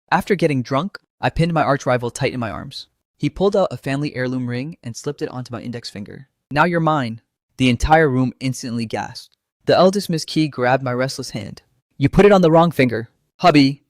After getting drunk, I pinned my arch-rival tight in my arms. He pulled out a family heirloom ring and slipped it onto my index finger. "Now you're mine." The entire room instantly gasped. The eldest Miss Key grabbed my restless hand. "You put it on the wrong finger." "Hubby."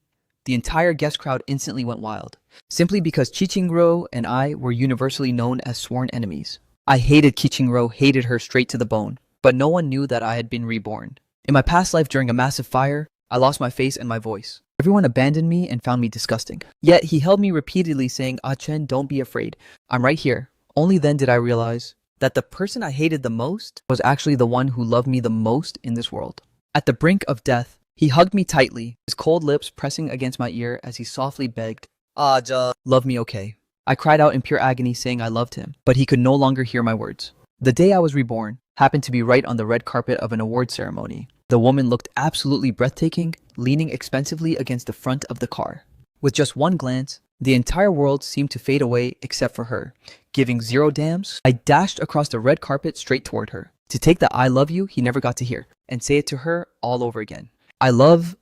The entire guest crowd instantly went wild, simply because Chichingro and I were universally known as sworn enemies. I hated Chichingro, hated her straight to the bone, but no one knew that I had been reborn. In my past life during a massive fire, I lost my face and my voice. Everyone abandoned me and found me disgusting. Yet he held me repeatedly saying, "Ah Chen, don't be afraid. I'm right here." Only then did I realize that the person I hated the most was actually the one who loved me the most in this world. At the brink of death, he hugged me tightly, his cold lips pressing against my ear as he softly begged, "Aja, love me okay." I cried out in pure agony saying I loved him, but he could no longer hear my words. The day I was reborn happened to be right on the red carpet of an award ceremony. The woman looked absolutely breathtaking, leaning expensively against the front of the car. With just one glance, the entire world seemed to fade away except for her. Giving zero damns, I dashed across the red carpet straight toward her, to take the "I love you" he never got to hear, and say it to her all over again. I love...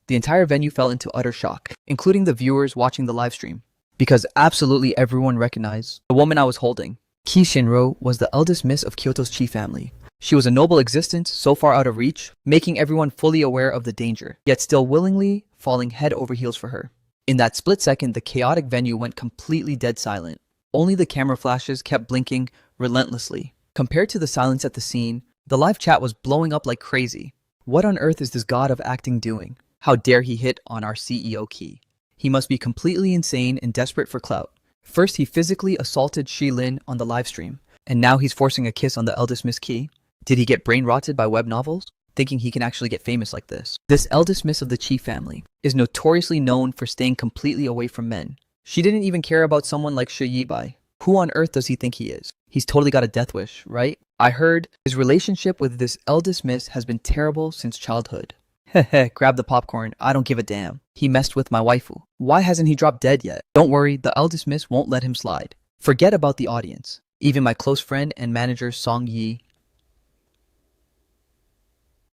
The entire venue fell into utter shock, including the viewers watching the live stream, because absolutely everyone recognized the woman I was holding. Ki Shinro was the eldest miss of Kyoto's Chi family. She was a noble existence so far out of reach, making everyone fully aware of the danger, yet still willingly falling head over heels for her. In that split second, the chaotic venue went completely dead silent. Only the camera flashes kept blinking relentlessly. Compared to the silence at the scene, the live chat was blowing up like crazy. What on earth is this god of acting doing? How dare he hit on our CEO Ki? He must be completely insane and desperate for clout. First, he physically assaulted Shi Lin on the live stream, and now he's forcing a kiss on the eldest Miss Ki. Did he get brain-rotted by web novels, thinking he can actually get famous like this? This eldest miss of the Chi family is notoriously known for staying completely away from men. She didn't even care about someone like Shi Yibai. Who on earth does he think he is? He's totally got a death wish, right? I heard his relationship with this eldest miss has been terrible since childhood. Heh, grab the popcorn, I don't give a damn. He messed with my waifu. Why hasn't he dropped dead yet? Don't worry, the eldest miss won't let him slide. Forget about the audience. Even my close friend and manager Song Yi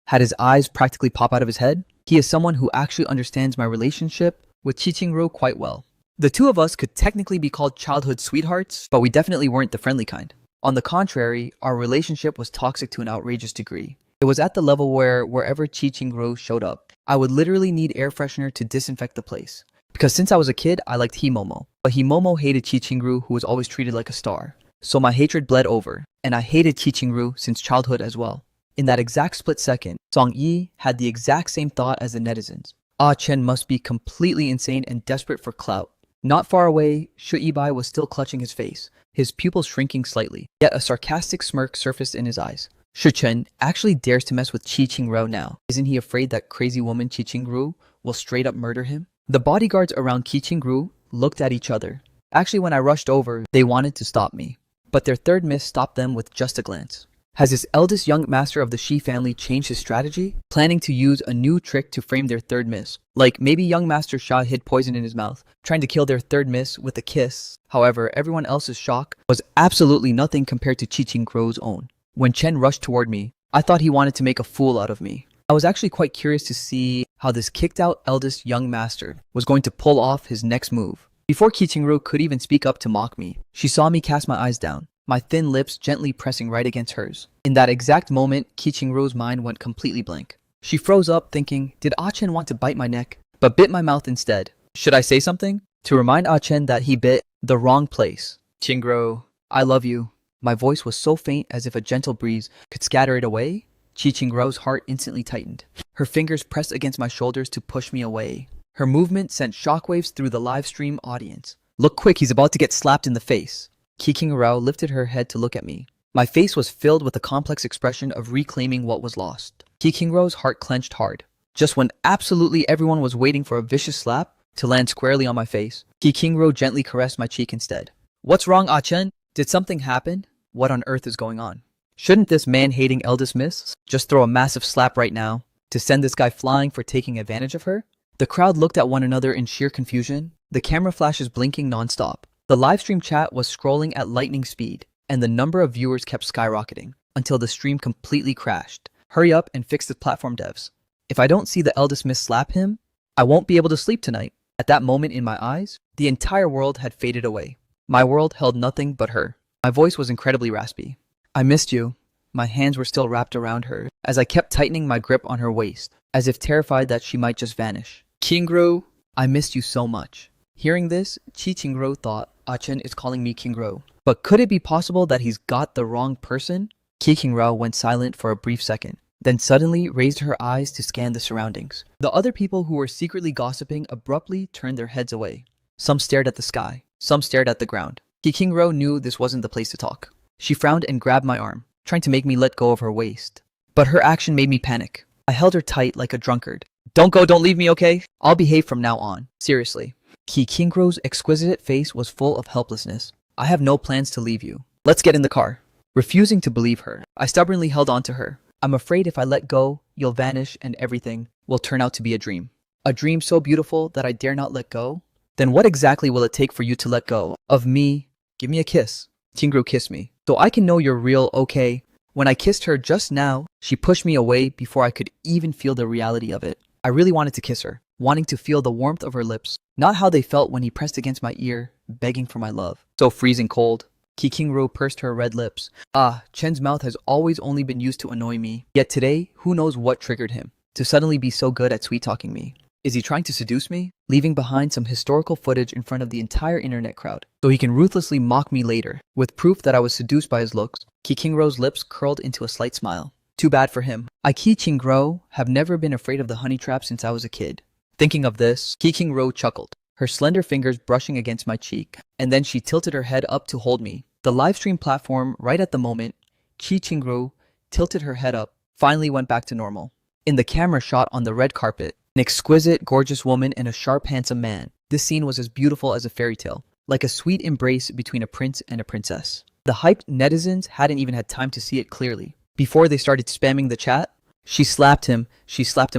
had his eyes practically pop out of his head. He is someone who actually understands my relationship with Chichingro quite well. The two of us could technically be called childhood sweethearts, but we definitely weren't the friendly kind. On the contrary, our relationship was toxic to an outrageous degree. It was at the level where wherever Chichingro showed up, I would literally need air freshener to disinfect the place. Because since I was a kid, I liked Himomo. But Himomo hated Chichingro, who was always treated like a star. So my hatred bled over, and I hated Chichingro since childhood as well. In that exact split second, Song Yi had the exact same thought as the netizens. Ah Chen must be completely insane and desperate for clout. Not far away, Shu Ibai was still clutching his face, his pupils shrinking slightly, yet a sarcastic smirk surfaced in his eyes. Shu Chen actually dares to mess with Chichingro now. Isn't he afraid that crazy woman Chichingro will straight up murder him? The bodyguards around Chichingro looked at each other. Actually, when I rushed over, they wanted to stop me, but their third miss stopped them with just a glance. Has this eldest young master of the Shi family changed his strategy, planning to use a new trick to frame their third miss? Like maybe young Master Sha hid poison in his mouth, trying to kill their third miss with a kiss. However, everyone else's shock was absolutely nothing compared to Chichingro's own. When Chen rushed toward me, I thought he wanted to make a fool out of me. I was actually quite curious to see how this kicked out eldest young master was going to pull off his next move. Before Chichingro could even speak up to mock me, she saw me cast my eyes down, my thin lips gently pressing right against hers. In that exact moment, Chichingro's mind went completely blank. She froze up thinking, did Ah Chen want to bite my neck? But bit my mouth instead. Should I say something? To remind Ah Chen that he bit the wrong place. Chingro, I love you. My voice was so faint as if a gentle breeze could scatter it away. Chichingro's heart instantly tightened. Her fingers pressed against my shoulders to push me away. Her movement sent shockwaves through the live stream audience. Look quick, he's about to get slapped in the face. Kikingurao lifted her head to look at me. My face was filled with a complex expression of reclaiming what was lost. Kikingro's heart clenched hard. Just when absolutely everyone was waiting for a vicious slap to land squarely on my face, Kikingro gently caressed my cheek instead. What's wrong, Ah Chen? Did something happen? What on earth is going on? Shouldn't this man-hating eldest miss just throw a massive slap right now to send this guy flying for taking advantage of her? The crowd looked at one another in sheer confusion, the camera flashes blinking non-stop. The livestream chat was scrolling at lightning speed, and the number of viewers kept skyrocketing until the stream completely crashed. Hurry up and fix the platform devs. If I don't see the eldest miss slap him, I won't be able to sleep tonight. At that moment in my eyes, the entire world had faded away. My world held nothing but her. My voice was incredibly raspy. I missed you. My hands were still wrapped around her as I kept tightening my grip on her waist, as if terrified that she might just vanish. Kingro, I missed you so much. Hearing this, Chi Qingro thought Chen is calling me Kingro. But could it be possible that he's got the wrong person? Qi Qingrao went silent for a brief second, then suddenly raised her eyes to scan the surroundings. The other people who were secretly gossiping abruptly turned their heads away. Some stared at the sky, some stared at the ground. Qi Qingrao knew this wasn't the place to talk. She frowned and grabbed my arm, trying to make me let go of her waist. But her action made me panic. I held her tight like a drunkard. Don't go, don't leave me, okay? I'll behave from now on. Seriously. Qi Qingro's exquisite face was full of helplessness. I have no plans to leave you. Let's get in the car. Refusing to believe her, I stubbornly held on to her. I'm afraid if I let go, you'll vanish and everything will turn out to be a dream. A dream so beautiful that I dare not let go? Then what exactly will it take for you to let go of me? Give me a kiss. Qingro kissed me, so I can know you're real, okay? When I kissed her just now, she pushed me away before I could even feel the reality of it. I really wanted to kiss her, wanting to feel the warmth of her lips, not how they felt when he pressed against my ear, begging for my love. So freezing cold. Qi Qingro pursed her red lips. Chen's mouth has always only been used to annoy me. Yet today, who knows what triggered him to suddenly be so good at sweet-talking me. Is he trying to seduce me? Leaving behind some historical footage in front of the entire internet crowd, so he can ruthlessly mock me later. With proof that I was seduced by his looks, Qi Qingro's lips curled into a slight smile. Too bad for him. I, Qi Qingro, have never been afraid of the honey trap since I was a kid. Thinking of this, Qi Qingro chuckled, her slender fingers brushing against my cheek, and then she tilted her head up to hold me. The livestream platform, right at the moment, Qi Qingro tilted her head up, finally went back to normal. In the camera shot on the red carpet, an exquisite, gorgeous woman and a sharp, handsome man. This scene was as beautiful as a fairy tale, like a sweet embrace between a prince and a princess. The hyped netizens hadn't even had time to see it clearly. Before they started spamming the chat, she slapped him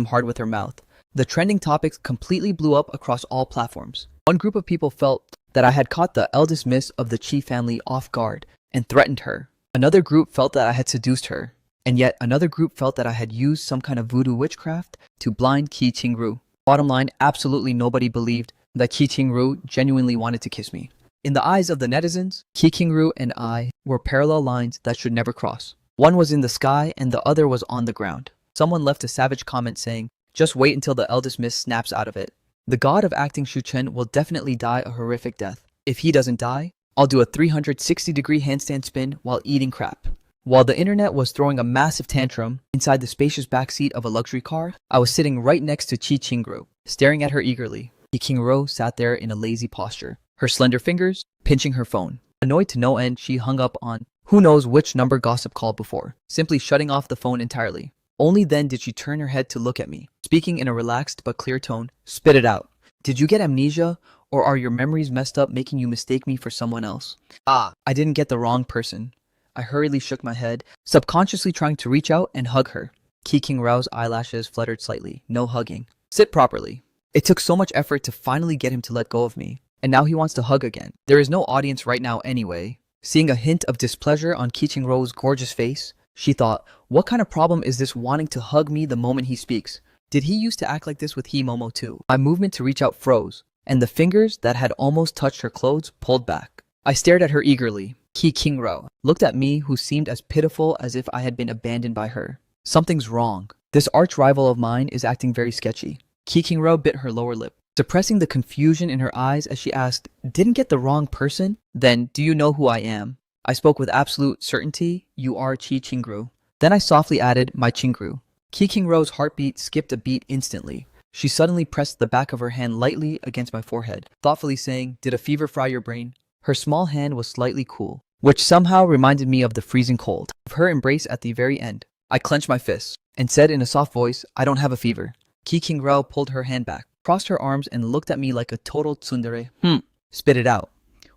hard with her mouth. The trending topics completely blew up across all platforms. One group of people felt that I had caught the eldest miss of the Qi family off guard and threatened her. Another group felt that I had seduced her. And yet another group felt that I had used some kind of voodoo witchcraft to blind Qi Qingru. Bottom line, absolutely nobody believed that Qi Qingru genuinely wanted to kiss me. In the eyes of the netizens, Qi Qingru and I were parallel lines that should never cross. One was in the sky and the other was on the ground. Someone left a savage comment saying, "Just wait until the eldest miss snaps out of it. The god of acting Shu Chen will definitely die a horrific death. If he doesn't die, I'll do a 360-degree handstand spin while eating crap." While the internet was throwing a massive tantrum inside the spacious backseat of a luxury car, I was sitting right next to Qi Qingru, staring at her eagerly. Qi Qingru sat there in a lazy posture, her slender fingers pinching her phone. Annoyed to no end, she hung up on who knows which number gossip call before, simply shutting off the phone entirely. Only then did she turn her head to look at me, speaking in a relaxed but clear tone. "Spit it out. Did you get amnesia, or are your memories messed up making you mistake me for someone else?" I didn't get the wrong person. I hurriedly shook my head, subconsciously trying to reach out and hug her. Qi Qingro's eyelashes fluttered slightly. No hugging. Sit properly. It took so much effort to finally get him to let go of me, and now he wants to hug again. There is no audience right now anyway. Seeing a hint of displeasure on Qi Qingro's gorgeous face, she thought, what kind of problem is this wanting to hug me the moment he speaks? Did he used to act like this with Momo too? My movement to reach out froze, and the fingers that had almost touched her clothes pulled back. I stared at her eagerly. Qi Qingro looked at me, who seemed as pitiful as if I had been abandoned by her. Something's wrong. This arch rival of mine is acting very sketchy. Qi Qingro bit her lower lip, suppressing the confusion in her eyes as she asked, "Didn't get the wrong person? Then, do you know who I am?" I spoke with absolute certainty, "You are Qi Qingru." Then I softly added, "My Qingru." Qi Qingro's heartbeat skipped a beat instantly. She suddenly pressed the back of her hand lightly against my forehead, thoughtfully saying, "Did a fever fry your brain?" Her small hand was slightly cool, which somehow reminded me of the freezing cold of her embrace at the very end. I clenched my fists and said in a soft voice, "I don't have a fever." Qi Qingro pulled her hand back, crossed her arms, and looked at me like a total tsundere. Spit it out.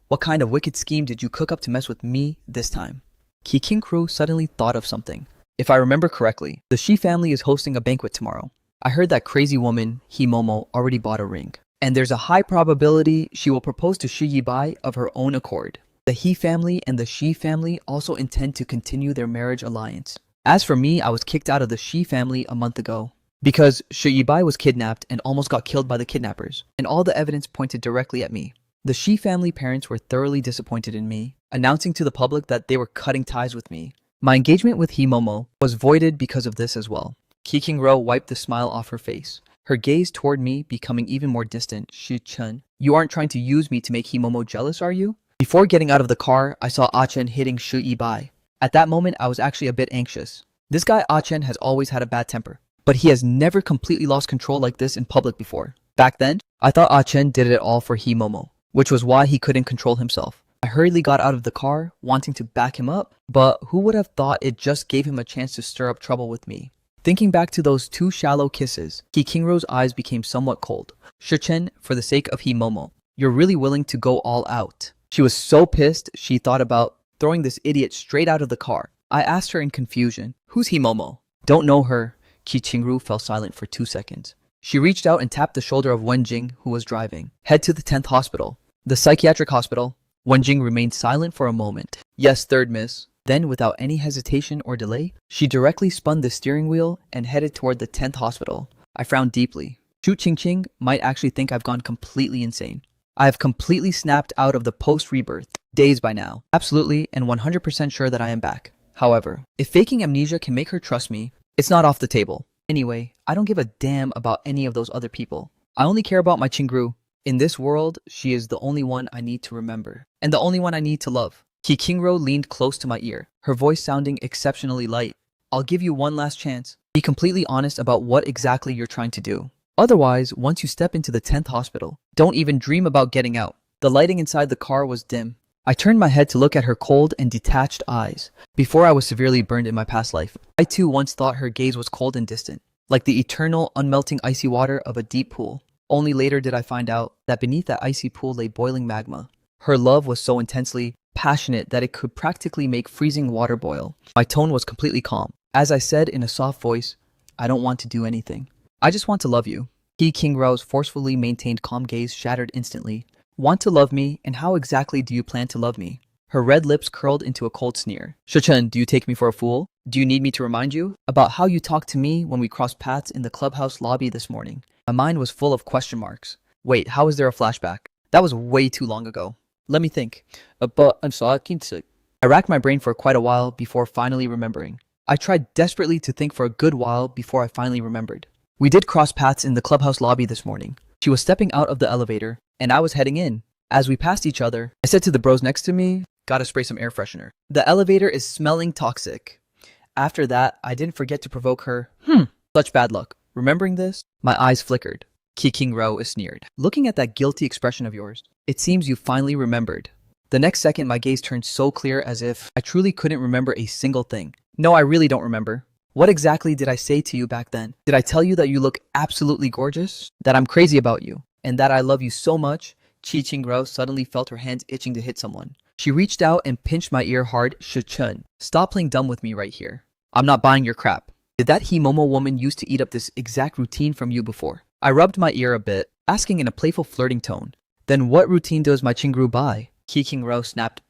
What kind of wicked scheme did you cook up to mess with me this time?" Qi Qingru suddenly thought of something. "If I remember correctly, the Shi family is hosting a banquet tomorrow. I heard that crazy woman, Momo, already bought a ring. And there's a high probability she will propose to Shi Yibai of her own accord. The He family and the Shi family also intend to continue their marriage alliance. As for me, I was kicked out of the Shi family a month ago. Because Shiibai was kidnapped and almost got killed by the kidnappers, and all the evidence pointed directly at me. The Shi family parents were thoroughly disappointed in me, announcing to the public that they were cutting ties with me. My engagement with Himomo was voided because of this as well. Kiking-ro wiped the smile off her face, her gaze toward me becoming even more distant. Shi-chun, you aren't trying to use me to make Himomo jealous, are you? Before getting out of the car, I saw Ah-chen hitting Shiibai. At that moment, I was actually a bit anxious. This guy Ah-chen has always had a bad temper, but he has never completely lost control like this in public before. Back then, I thought Ah-chen did it all for Himomo, which was why he couldn't control himself. I hurriedly got out of the car, wanting to back him up, but who would have thought it just gave him a chance to stir up trouble with me. Thinking back to those 2 shallow kisses, Kiking-ro's eyes became somewhat cold. Shichen, for the sake of Himomo, you're really willing to go all out. She was so pissed, she thought about throwing this idiot straight out of the car. I asked her in confusion, who's Himomo? Don't know her. Qi Qingru fell silent for 2 seconds. She reached out and tapped the shoulder of Wenjing, who was driving. Head to the 10th hospital. The psychiatric hospital. Wenjing remained silent for a moment. Yes, third miss. Then, without any hesitation or delay, she directly spun the steering wheel and headed toward the 10th hospital. I frowned deeply. Shu Qingqing might actually think I've gone completely insane. I have completely snapped out of the post-rebirth days by now. Absolutely and 100% sure that I am back. However, if faking amnesia can make her trust me, it's not off the table. Anyway, I don't give a damn about any of those other people. I only care about my Qingru. In this world, she is the only one I need to remember, and the only one I need to love. Kiking-ro leaned close to my ear, her voice sounding exceptionally light. I'll give you one last chance. Be completely honest about what exactly you're trying to do. Otherwise, once you step into the 10th hospital, don't even dream about getting out. The lighting inside the car was dim. I turned my head to look at her cold and detached eyes. Before I was severely burned in my past life, I too once thought her gaze was cold and distant, like the eternal, unmelting icy water of a deep pool. Only later did I find out that beneath that icy pool lay boiling magma. Her love was so intensely passionate that it could practically make freezing water boil. My tone was completely calm. As I said in a soft voice, I don't want to do anything. I just want to love you. Kiking-ro's forcefully maintained calm gaze shattered instantly. Want to love me, and how exactly do you plan to love me? Her red lips curled into a cold sneer. Shichen, do you take me for a fool? Do you need me to remind you about how you talked to me when we crossed paths in the clubhouse lobby this morning? My mind was full of question marks. Wait, how is there a flashback? That was way too long ago. Let me think. But I'm sorry. I racked my brain for quite a while before finally remembering. I tried desperately to think for a good while before I finally remembered. We did cross paths in the clubhouse lobby this morning. She was stepping out of the elevator, and I was heading in. As we passed each other, I said to the bros next to me, gotta spray some air freshener. The elevator is smelling toxic. After that, I didn't forget to provoke her. Such bad luck. Remembering this, my eyes flickered. Kiking-ro sneered. Looking at that guilty expression of yours, it seems you finally remembered. The next second, my gaze turned so clear as if I truly couldn't remember a single thing. No, I really don't remember. What exactly did I say to you back then? Did I tell you that you look absolutely gorgeous? That I'm crazy about you? And that I love you so much? Qi-Qing-ro suddenly felt her hands itching to hit someone. She reached out and pinched my ear hard. Shi-chun, stop playing dumb with me right here. I'm not buying your crap. Did that Himomo woman used to eat up this exact routine from you before? I rubbed my ear a bit, asking in a playful flirting tone. Then what routine does my Qingru buy? Kiking-ro snapped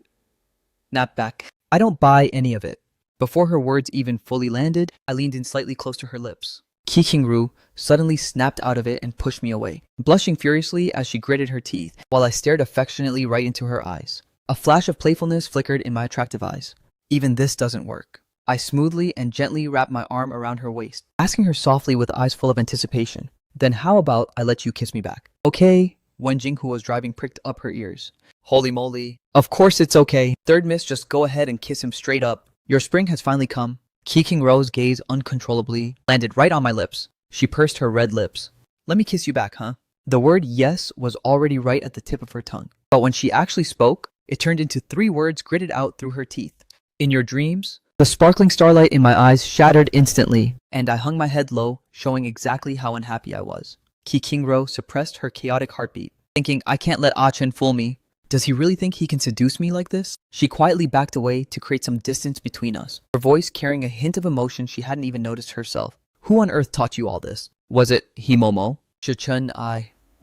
back. I don't buy any of it. Before her words even fully landed, I leaned in slightly close to her lips. Kiking-ru suddenly snapped out of it and pushed me away, blushing furiously as she gritted her teeth, while I stared affectionately right into her eyes. A flash of playfulness flickered in my attractive eyes. Even this doesn't work. I smoothly and gently wrapped my arm around her waist, asking her softly with eyes full of anticipation. Then how about I let you kiss me back? Okay, Wenjing, who was driving, pricked up her ears. Holy moly. Of course it's okay. Third miss, just go ahead and kiss him straight up. Your spring has finally come. Kiking-ro's gaze uncontrollably landed right on my lips. She pursed her red lips. Let me kiss you back, huh? The word yes was already right at the tip of her tongue. But when she actually spoke, it turned into 3 words gritted out through her teeth. In your dreams? The sparkling starlight in my eyes shattered instantly, and I hung my head low, showing exactly how unhappy I was. Kiking-ro suppressed her chaotic heartbeat, thinking, I can't let Ah-chen fool me. Does he really think he can seduce me like this? She quietly backed away to create some distance between us, her voice carrying a hint of emotion she hadn't even noticed herself. Who on earth taught you all this? Was it Himomo? Shichun,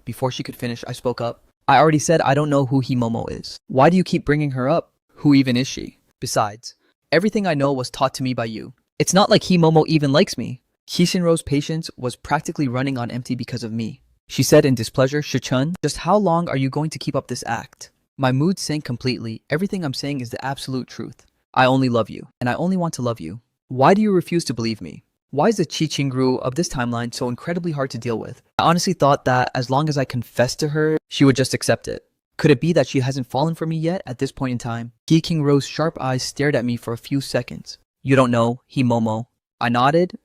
Before she could finish, I spoke up. I already said I don't know who Himomo is. Why do you keep bringing her up? Who even is she? Besides, everything I know was taught to me by you. It's not like Himomo even likes me. Kishinro's patience was practically running on empty because of me. She said in displeasure, Shuchun, just how long are you going to keep up this act? My mood sank completely. Everything I'm saying is the absolute truth. I only love you, and I only want to love you. Why do you refuse to believe me? Why is the Chi-Ching-ru of this timeline so incredibly hard to deal with? I honestly thought that as long as I confessed to her, she would just accept it. Could it be that she hasn't fallen for me yet at this point in time? Ki-King-ro's sharp eyes stared at me for a few seconds. You don't know, Himomo. I nodded.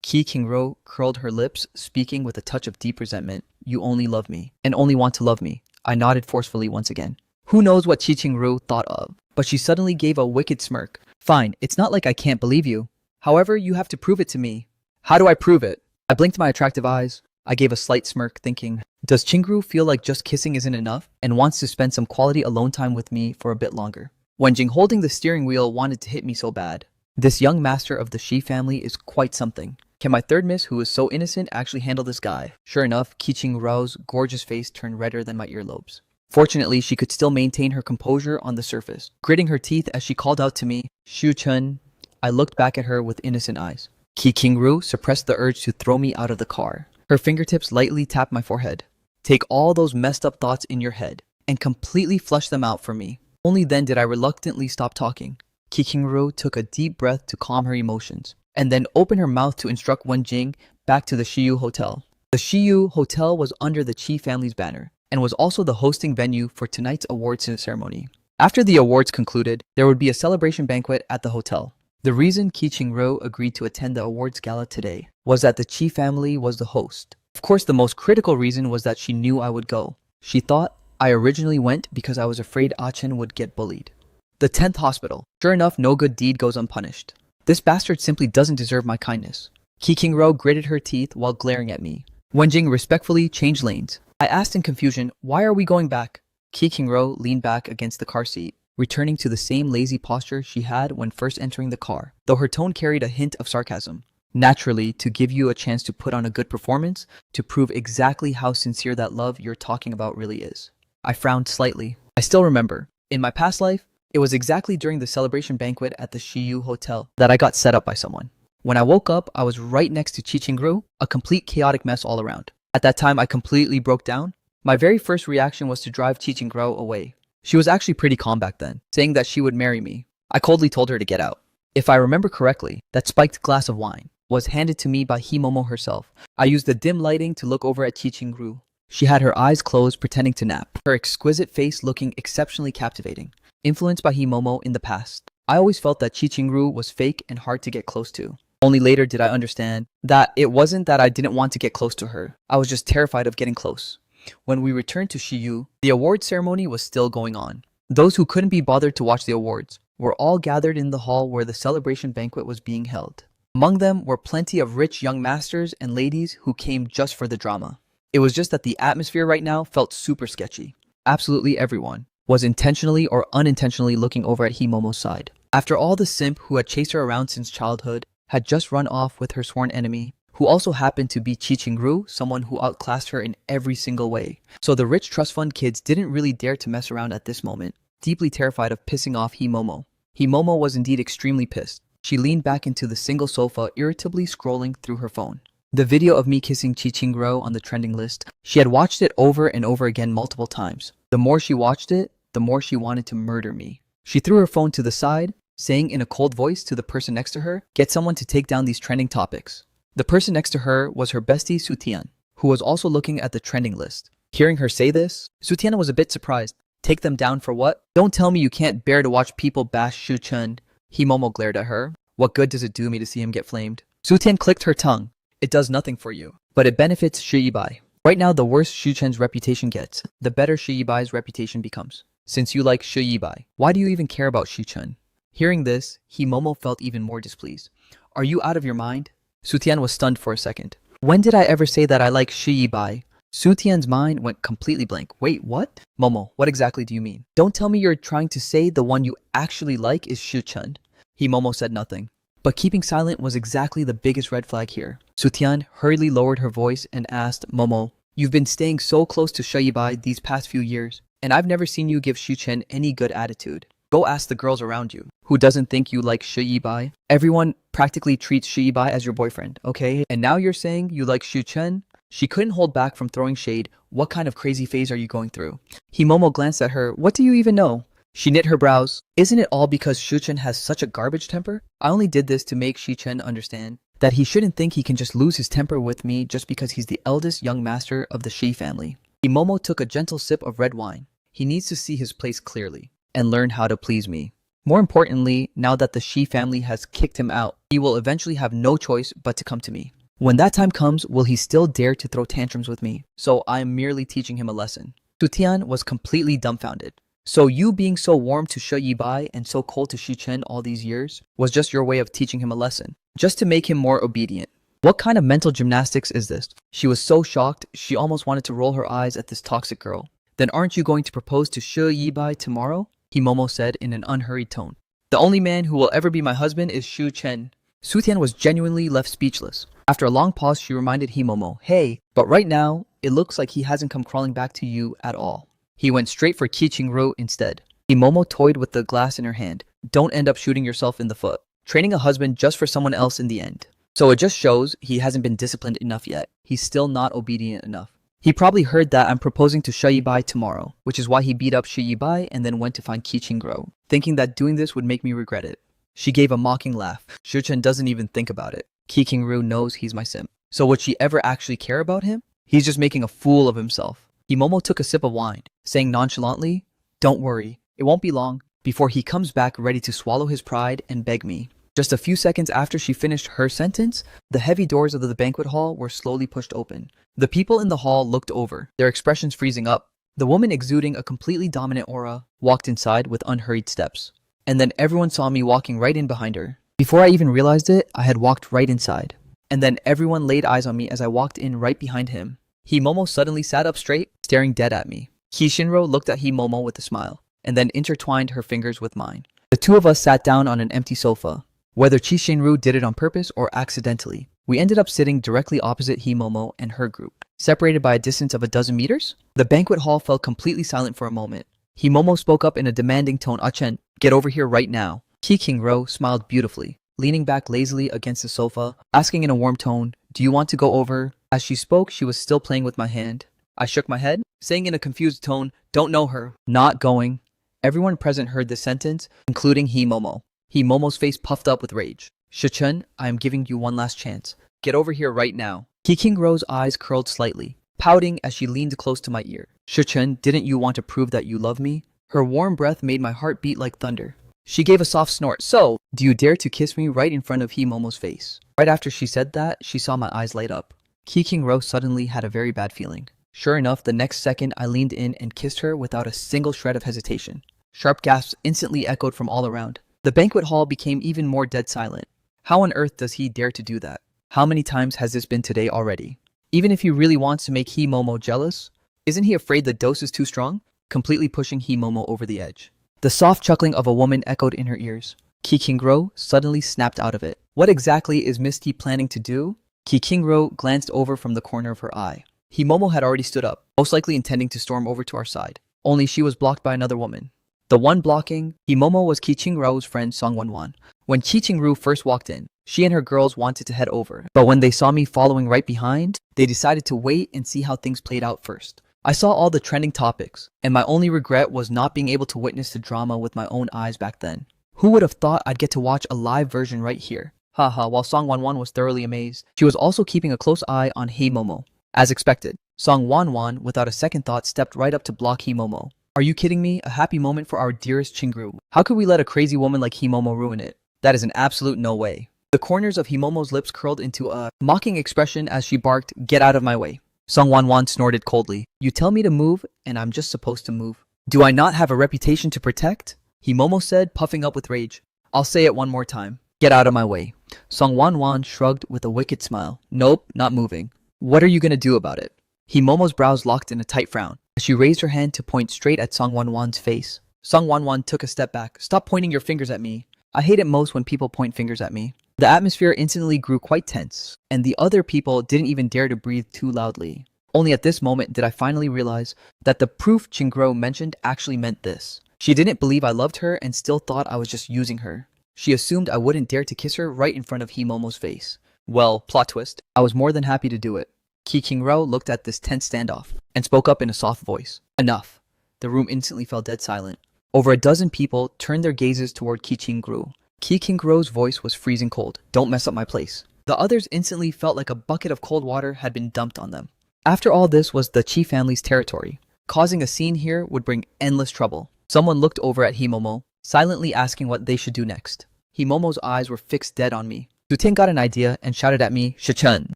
Ki-King-ro curled her lips, speaking with a touch of deep resentment. You only love me, and only want to love me. I nodded forcefully once again. Who knows what Chi-Ching-ru thought of? But she suddenly gave a wicked smirk. Fine, it's not like I can't believe you. However, you have to prove it to me. How do I prove it? I blinked my attractive eyes. I gave a slight smirk, thinking, does Chingru feel like just kissing isn't enough and wants to spend some quality alone time with me for a bit longer? Wenjing, holding the steering wheel, wanted to hit me so bad. This young master of the Shi family is quite something. Can my third miss, who is so innocent, actually handle this guy? Sure enough, Ki-Ching-ro's gorgeous face turned redder than my earlobes. Fortunately, she could still maintain her composure on the surface, gritting her teeth as she called out to me, Shu-chun. I looked back at her with innocent eyes. Ki-King-ru suppressed the urge to throw me out of the car. Her fingertips lightly tapped my forehead. Take all those messed up thoughts in your head and completely flush them out for me. Only then did I reluctantly stop talking. Ki-King-ru took a deep breath to calm her emotions, and then opened her mouth to instruct Wenjing back to the Shiyu Hotel. The Shiyu Hotel was under the Chi family's banner, and was also the hosting venue for tonight's awards ceremony. After the awards concluded, there would be a celebration banquet at the hotel. The reason Ki-Ching-ro agreed to attend the awards gala today was that the Chi family was the host. Of course, the most critical reason was that she knew I would go. She thought I originally went because I was afraid Ah-chen would get bullied. The 10th hospital. Sure enough, no good deed goes unpunished. This bastard simply doesn't deserve my kindness. Ki-King-ro gritted her teeth while glaring at me. Wenjing respectfully changed lanes. I asked in confusion, why are we going back? Ki-King-ro leaned back against the car seat, returning to the same lazy posture she had when first entering the car, though her tone carried a hint of sarcasm. Naturally, to give you a chance to put on a good performance, to prove exactly how sincere that love you're talking about really is. I frowned slightly. I still remember, in my past life, it was exactly during the celebration banquet at the Shiyu Hotel that I got set up by someone. When I woke up, I was right next to Chi-Ching-ru, a complete chaotic mess all around. At that time, I completely broke down. My very first reaction was to drive Chi-Ching-ru away. She was actually pretty calm back then, saying that she would marry me. I coldly told her to get out. If I remember correctly, that spiked glass of wine was handed to me by Himomo herself. I used the dim lighting to look over at Chi-Ching-ru. She had her eyes closed, pretending to nap, her exquisite face looking exceptionally captivating. Influenced by Himomo in the past, I always felt that Chi-Ching-ru was fake and hard to get close to. Only later did I understand that it wasn't that I didn't want to get close to her. I was just terrified of getting close. When we returned to Shiyu, the award ceremony was still going on. Those who couldn't be bothered to watch the awards were all gathered in the hall where the celebration banquet was being held. Among them were plenty of rich young masters and ladies who came just for the drama. It was just that the atmosphere right now felt super sketchy. Absolutely everyone was intentionally or unintentionally looking over at Himomo's side. After all, the simp who had chased her around since childhood had just run off with her sworn enemy, who also happened to be Chi-Ching-ru, someone who outclassed her in every single way. So the rich trust fund kids didn't really dare to mess around at this moment, deeply terrified of pissing off Himomo. Himomo was indeed extremely pissed. She leaned back into the single sofa, irritably scrolling through her phone. The video of me kissing Chi-Ching-ru on the trending list, she had watched it over and over again multiple times. The more she watched it, the more she wanted to murder me. She threw her phone to the side, saying in a cold voice to the person next to her, get someone to take down these trending topics. The person next to her was her bestie Sutian, who was also looking at the trending list. Hearing her say this, Sutian was a bit surprised. Take them down for what? Don't tell me you can't bear to watch people bash Shu-chun. Himomo glared at her. What good does it do me to see him get flamed? Sutian clicked her tongue. It does nothing for you, but it benefits Shiibai. Right now, the worse Shu-chun's reputation gets, the better Shiibai's reputation becomes. Since you like Shiibai, why do you even care about Shu-chun? Hearing this, Himomo felt even more displeased. Are you out of your mind? Sutian was stunned for a second. When did I ever say that I like Shiibai? Sutian's mind went completely blank. Wait, what? Momo, what exactly do you mean? Don't tell me you're trying to say the one you actually like is Shu-chun. Himomo said nothing. But keeping silent was exactly the biggest red flag here. Sutian hurriedly lowered her voice and asked, Momo, you've been staying so close to Shiibai these past few years, and I've never seen you give Shu-chun any good attitude. Go ask the girls around you. Who doesn't think you like Shi Yibai? Everyone practically treats Shi Yibai as your boyfriend, okay? And now you're saying you like Shu Chen? She couldn't hold back from throwing shade. What kind of crazy phase are you going through? Himomo glanced at her. What do you even know? She knit her brows. Isn't it all because Shu Chen has such a garbage temper? I only did this to make Shi Chen understand that he shouldn't think he can just lose his temper with me just because he's the eldest young master of the Shi family. Himomo took a gentle sip of red wine. He needs to see his place clearly and learn how to please me. More importantly, now that the Shi family has kicked him out, he will eventually have no choice but to come to me. When that time comes, will he still dare to throw tantrums with me? So I am merely teaching him a lesson. Sutian was completely dumbfounded. So you being so warm to Shi Yibai and so cold to Shi Chen all these years was just your way of teaching him a lesson, just to make him more obedient. What kind of mental gymnastics is this? She was so shocked, she almost wanted to roll her eyes at this toxic girl. Then aren't you going to propose to Shi Yibai tomorrow? Himomo said in an unhurried tone. The only man who will ever be my husband is Shu Chen. Sutian was genuinely left speechless. After a long pause, she reminded Himomo, hey, but right now, it looks like he hasn't come crawling back to you at all. He went straight for Qi instead. Himomo toyed with the glass in her hand. Don't end up shooting yourself in the foot. Training a husband just for someone else in the end. So it just shows he hasn't been disciplined enough yet. He's still not obedient enough. He probably heard that I'm proposing to Shi Yibai tomorrow, which is why he beat up Shi Yibai and then went to find Qi, thinking that doing this would make me regret it. She gave a mocking laugh. Shu Chen doesn't even think about it. Qi knows he's my simp. So would she ever actually care about him? He's just making a fool of himself. Himomo took a sip of wine, saying nonchalantly, don't worry, it won't be long before he comes back ready to swallow his pride and beg me. Just a few seconds after she finished her sentence, the heavy doors of the banquet hall were slowly pushed open. The people in the hall looked over, their expressions freezing up. The woman exuding a completely dominant aura walked inside with unhurried steps. And then everyone saw me walking right in behind her. Before I even realized it, I had walked right inside. And then everyone laid eyes on me as I walked in right behind him. Himomo suddenly sat up straight, staring dead at me. Kishinro looked at Himomo with a smile, and then intertwined her fingers with mine. The two of us sat down on an empty sofa. Whether Chishinru did it on purpose or accidentally, we ended up sitting directly opposite Himomo and her group, separated by a distance of a dozen meters. The banquet hall fell completely silent for a moment. Himomo spoke up in a demanding tone, Achen, get over here right now. Qi smiled beautifully, leaning back lazily against the sofa, asking in a warm tone, do you want to go over? As she spoke, she was still playing with my hand. I shook my head, saying in a confused tone, don't know her. Not going. Everyone present heard this sentence, including Himomo. Himomo's face puffed up with rage. Shichun, I am giving you one last chance. Get over here right now. Qi eyes curled slightly, pouting as she leaned close to my ear. Shichun, didn't you want to prove that you love me? Her warm breath made my heart beat like thunder. She gave a soft snort. So, do you dare to kiss me right in front of Himomo's face? Right after she said that, she saw my eyes light up. Qi suddenly had a very bad feeling. Sure enough, the next second I leaned in and kissed her without a single shred of hesitation. Sharp gasps instantly echoed from all around. The banquet hall became even more dead silent. How on earth does he dare to do that? How many times has this been today already? Even if he really wants to make Himomo jealous, isn't he afraid the dose is too strong? Completely pushing Himomo over the edge. The soft chuckling of a woman echoed in her ears. Qi suddenly snapped out of it. What exactly is Misty planning to do? Qi glanced over from the corner of her eye. Himomo had already stood up, most likely intending to storm over to our side. Only she was blocked by another woman. The one blocking Himomo was Qi friend Song Wanwan. When Qi first walked in, she and her girls wanted to head over, but when they saw me following right behind, they decided to wait and see how things played out first. I saw all the trending topics, and my only regret was not being able to witness the drama with my own eyes back then. Who would have thought I'd get to watch a live version right here? Haha, while Song Wanwan was thoroughly amazed, she was also keeping a close eye on Himomo. As expected, Song Wanwan, without a second thought, stepped right up to block Himomo. Are you kidding me? A happy moment for our dearest Qingru. How could we let a crazy woman like Himomo ruin it? That is an absolute no way. The corners of Himomo's lips curled into a mocking expression as she barked, get out of my way. Song Wanwan snorted coldly. You tell me to move, and I'm just supposed to move. Do I not have a reputation to protect? Himomo said, puffing up with rage. I'll say it one more time. Get out of my way. Song Wanwan shrugged with a wicked smile. Nope, not moving. What are you gonna do about it? Himomo's brows locked in a tight frown as she raised her hand to point straight at Song Wanwan's face. Song Wanwan took a step back. Stop pointing your fingers at me. I hate it most when people point fingers at me. The atmosphere instantly grew quite tense, and the other people didn't even dare to breathe too loudly. Only at this moment did I finally realize that the proof Qingro mentioned actually meant this. She didn't believe I loved her and still thought I was just using her. She assumed I wouldn't dare to kiss her right in front of Himomo's face. Well, plot twist, I was more than happy to do it. Ki King-ro looked at this tense standoff and spoke up in a soft voice. Enough. The room instantly fell dead silent. Over a dozen people turned their gazes toward Ki King-ro. Ki King-ro's voice was freezing cold. Don't mess up my place. The others instantly felt like a bucket of cold water had been dumped on them. After all, this was the Chi family's territory. Causing a scene here would bring endless trouble. Someone looked over at Himomo, silently asking what they should do next. Himomo's eyes were fixed dead on me. Sutien got an idea and shouted at me, "Shichun,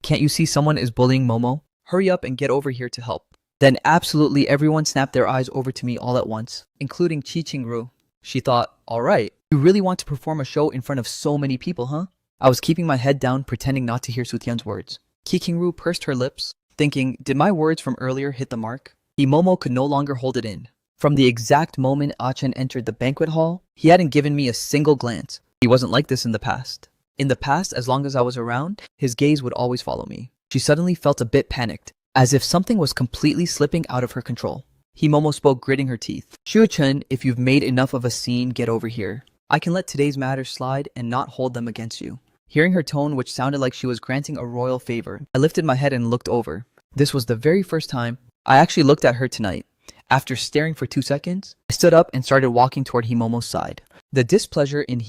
can't you see someone is bullying Momo? Hurry up and get over here to help." Then absolutely everyone snapped their eyes over to me all at once, including Chi Ching-ru. She thought, alright, you really want to perform a show in front of so many people, huh? I was keeping my head down, pretending not to hear Sutien's words. Ki King-ru pursed her lips, thinking, did my words from earlier hit the mark? Himomo could no longer hold it in. From the exact moment Achen entered the banquet hall, he hadn't given me a single glance. He wasn't like this in the past. In the past, as long as I was around, his gaze would always follow me. She suddenly felt a bit panicked, as if something was completely slipping out of her control. Himomo spoke, gritting her teeth. Shuo-chun, if you've made enough of a scene, get over here. I can let today's matters slide and not hold them against you. Hearing her tone, which sounded like she was granting a royal favor, I lifted my head and looked over. This was the very first time I actually looked at her tonight. After staring for 2 seconds, I stood up and started walking toward Himomo's side. The displeasure in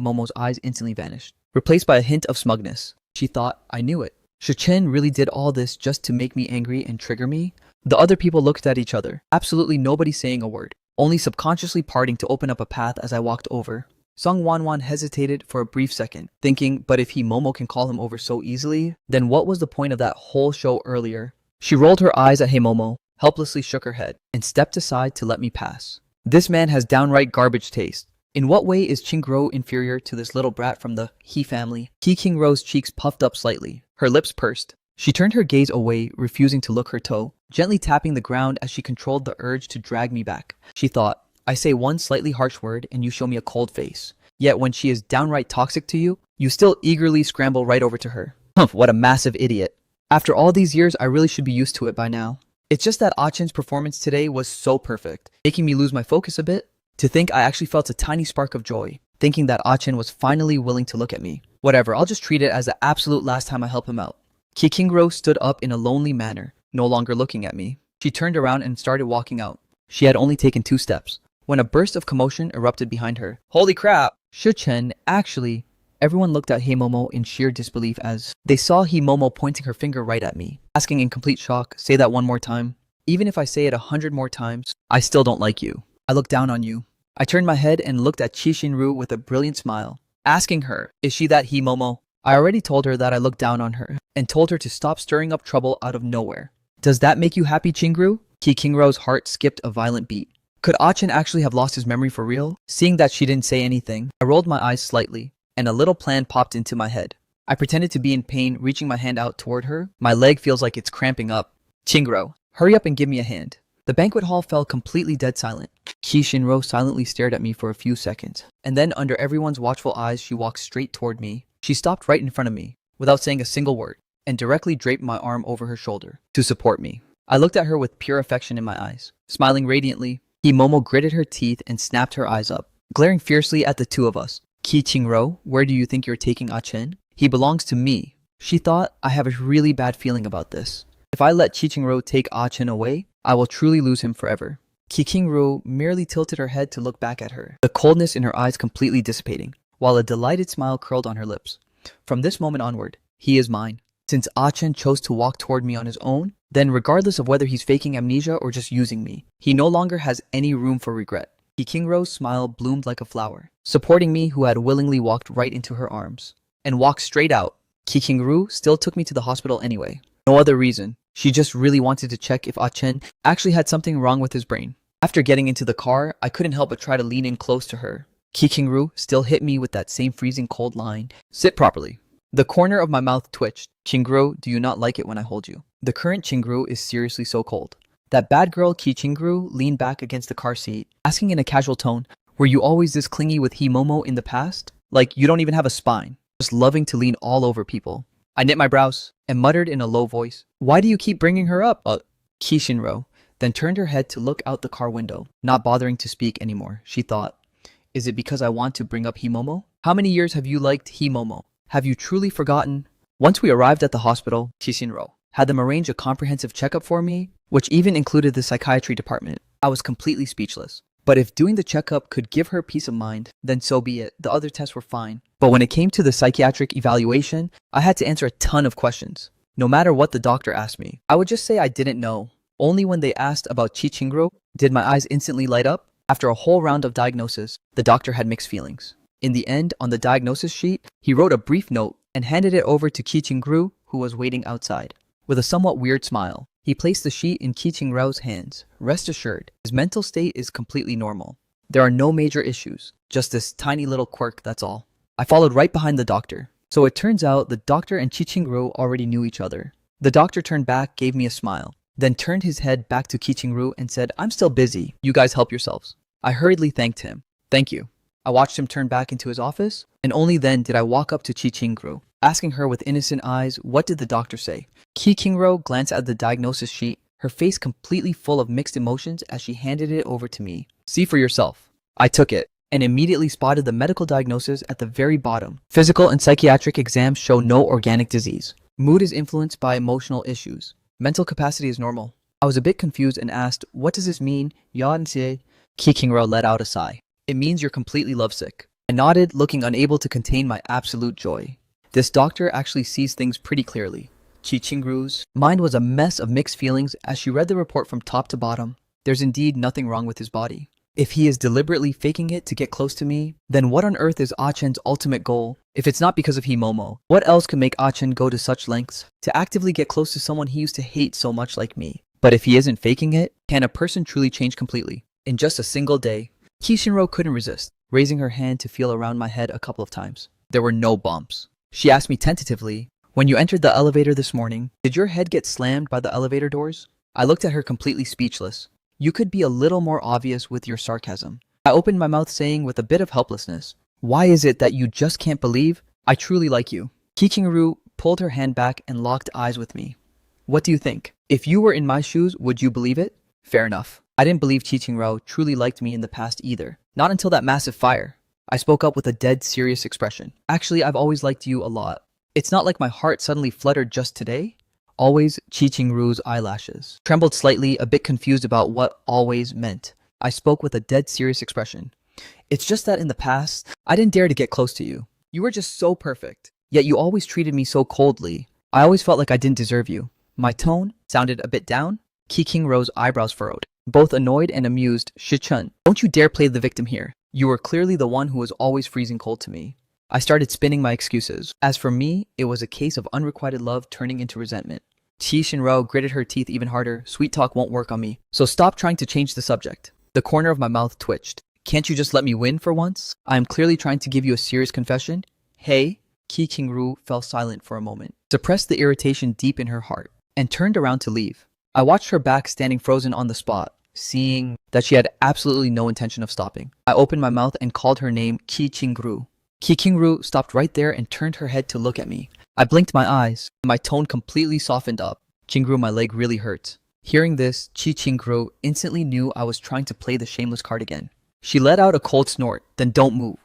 Momo's eyes instantly vanished, replaced by a hint of smugness. She thought, I knew it. Shichen really did all this just to make me angry and trigger me? The other people looked at each other, absolutely nobody saying a word, only subconsciously parting to open up a path as I walked over. Sung Wanwan hesitated for a brief second, thinking, but if Momo can call him over so easily, then what was the point of that whole show earlier? She rolled her eyes at Momo, helplessly shook her head, and stepped aside to let me pass. This man has downright garbage taste. In what way is Ching-ro inferior to this little brat from the He family? Ki King-ro's cheeks puffed up slightly, her lips pursed. She turned her gaze away, refusing to look her toe, gently tapping the ground as she controlled the urge to drag me back. She thought, I say one slightly harsh word and you show me a cold face. Yet when she is downright toxic to you, you still eagerly scramble right over to her. Humph, what a massive idiot. After all these years, I really should be used to it by now. It's just that Achen's performance today was so perfect, making me lose my focus a bit. To think I actually felt a tiny spark of joy, thinking that Achen was finally willing to look at me. Whatever, I'll just treat it as the absolute last time I help him out. Ki King-ro stood up in a lonely manner, no longer looking at me. She turned around and started walking out. She had only taken 2 steps, when a burst of commotion erupted behind her. Holy crap! Shuchen, actually, everyone looked at Himomo in sheer disbelief as they saw Himomo pointing her finger right at me, asking in complete shock, say that one more time. Even if I say it 100 more times, I still don't like you. I look down on you. I turned my head and looked at Chi Shinru with a brilliant smile, asking her, is she that Himomo? I already told her that I looked down on her, and told her to stop stirring up trouble out of nowhere. Does that make you happy, Chingru? Ki King-ro's heart skipped a violent beat. Could Achen actually have lost his memory for real? Seeing that she didn't say anything, I rolled my eyes slightly, and a little plan popped into my head. I pretended to be in pain, reaching my hand out toward her. My leg feels like it's cramping up. Chingro, hurry up and give me a hand. The banquet hall fell completely dead silent. Ki Shinro silently stared at me for a few seconds, and then under everyone's watchful eyes, she walked straight toward me. She stopped right in front of me, without saying a single word, and directly draped my arm over her shoulder to support me. I looked at her with pure affection in my eyes. Smiling radiantly, Himomo gritted her teeth and snapped her eyes up, glaring fiercely at the two of us. Ki Ching-ro, where do you think you're taking Achen? He belongs to me. She thought, I have a really bad feeling about this. If I let Chi Ching-ro take Achen away, I will truly lose him forever. Ki King-ro merely tilted her head to look back at her, the coldness in her eyes completely dissipating, while a delighted smile curled on her lips. From this moment onward, he is mine. Since Achen chose to walk toward me on his own, then regardless of whether he's faking amnesia or just using me, he no longer has any room for regret. Ki King-ro's smile bloomed like a flower, supporting me who had willingly walked right into her arms, and walked straight out. Ki King-ru still took me to the hospital anyway. No other reason. She just really wanted to check if Achen actually had something wrong with his brain. After getting into the car, I couldn't help but try to lean in close to her. Ki King-ru still hit me with that same freezing cold line. Sit properly. The corner of my mouth twitched. Chingru, do you not like it when I hold you? The current Chingru is seriously so cold. That bad girl Ki Chingru leaned back against the car seat, asking in a casual tone, were you always this clingy with Himomo in the past? Like you don't even have a spine, just loving to lean all over people. I knit my brows and muttered in a low voice, why do you keep bringing her up? Ki Shinro, then turned her head to look out the car window, not bothering to speak anymore. She thought, is it because I want to bring up Himomo? How many years have you liked Himomo? Have you truly forgotten? Once we arrived at the hospital, Shishinro had them arrange a comprehensive checkup for me, which even included the psychiatry department. I was completely speechless. But if doing the checkup could give her peace of mind, then so be it. The other tests were fine. But when it came to the psychiatric evaluation, I had to answer a ton of questions. No matter what the doctor asked me, I would just say I didn't know. Only when they asked about Chichingro did my eyes instantly light up. After a whole round of diagnosis, the doctor had mixed feelings. In the end, on the diagnosis sheet, he wrote a brief note and handed it over to Kichingru, who was waiting outside. With a somewhat weird smile, he placed the sheet in Kichingrau's hands. Rest assured, his mental state is completely normal. There are no major issues, just this tiny little quirk, that's all. I followed right behind the doctor. So it turns out the doctor and Chichingru already knew each other. The doctor turned back, gave me a smile, then turned his head back to Kichingru and said, I'm still busy. You guys help yourselves. I hurriedly thanked him. Thank you. I watched him turn back into his office, and only then did I walk up to Chichingru, asking her with innocent eyes, what did the doctor say? Kichingru glanced at the diagnosis sheet, her face completely full of mixed emotions as she handed it over to me. See for yourself. I took it, and immediately spotted the medical diagnosis at the very bottom. Physical and psychiatric exams show no organic disease. Mood is influenced by emotional issues. Mental capacity is normal. I was a bit confused and asked, what does this mean? Yansei. Kikingro let out a sigh. It means you're completely lovesick. I nodded, looking unable to contain my absolute joy. This doctor actually sees things pretty clearly. Chichingru's mind was a mess of mixed feelings as she read the report from top to bottom. There's indeed nothing wrong with his body. If he is deliberately faking it to get close to me, then what on earth is Achen's ultimate goal? If it's not because of Himomo, what else could make Achen go to such lengths to actively get close to someone he used to hate so much like me? But if he isn't faking it, can a person truly change completely? In just a single day, Kishinro couldn't resist, raising her hand to feel around my head a couple of times. There were no bumps. She asked me tentatively, when you entered the elevator this morning, did your head get slammed by the elevator doors? I looked at her completely speechless. You could be a little more obvious with your sarcasm. I opened my mouth saying with a bit of helplessness, why is it that you just can't believe I truly like you? Kichingru pulled her hand back and locked eyes with me. What do you think? If you were in my shoes, would you believe it? Fair enough. I didn't believe Chichingrao truly liked me in the past either. Not until that massive fire. I spoke up with a dead serious expression. Actually, I've always liked you a lot. It's not like my heart suddenly fluttered just today. Always. Chichingru's eyelashes trembled slightly, a bit confused about what always meant. I spoke with a dead serious expression. It's just that in the past, I didn't dare to get close to you. You were just so perfect. Yet you always treated me so coldly. I always felt like I didn't deserve you. My tone sounded a bit down. Kichingru's eyebrows furrowed. Both annoyed and amused, Shichun, don't you dare play the victim here. You were clearly the one who was always freezing cold to me. I started spinning my excuses. As for me, it was a case of unrequited love turning into resentment. Qi Shinrao gritted her teeth even harder. Sweet talk won't work on me, so stop trying to change the subject. The corner of my mouth twitched. Can't you just let me win for once? I am clearly trying to give you a serious confession. Hey? Qi Qingru fell silent for a moment, suppressed the irritation deep in her heart, and turned around to leave. I watched her back standing frozen on the spot, seeing that she had absolutely no intention of stopping. I opened my mouth and called her name, Qi Qingru. Qi Qingru stopped right there and turned her head to look at me. I blinked my eyes. My tone completely softened up. Qingru, my leg really hurts. Hearing this, Qi Qingru instantly knew I was trying to play the shameless card again. She let out a cold snort, then don't move.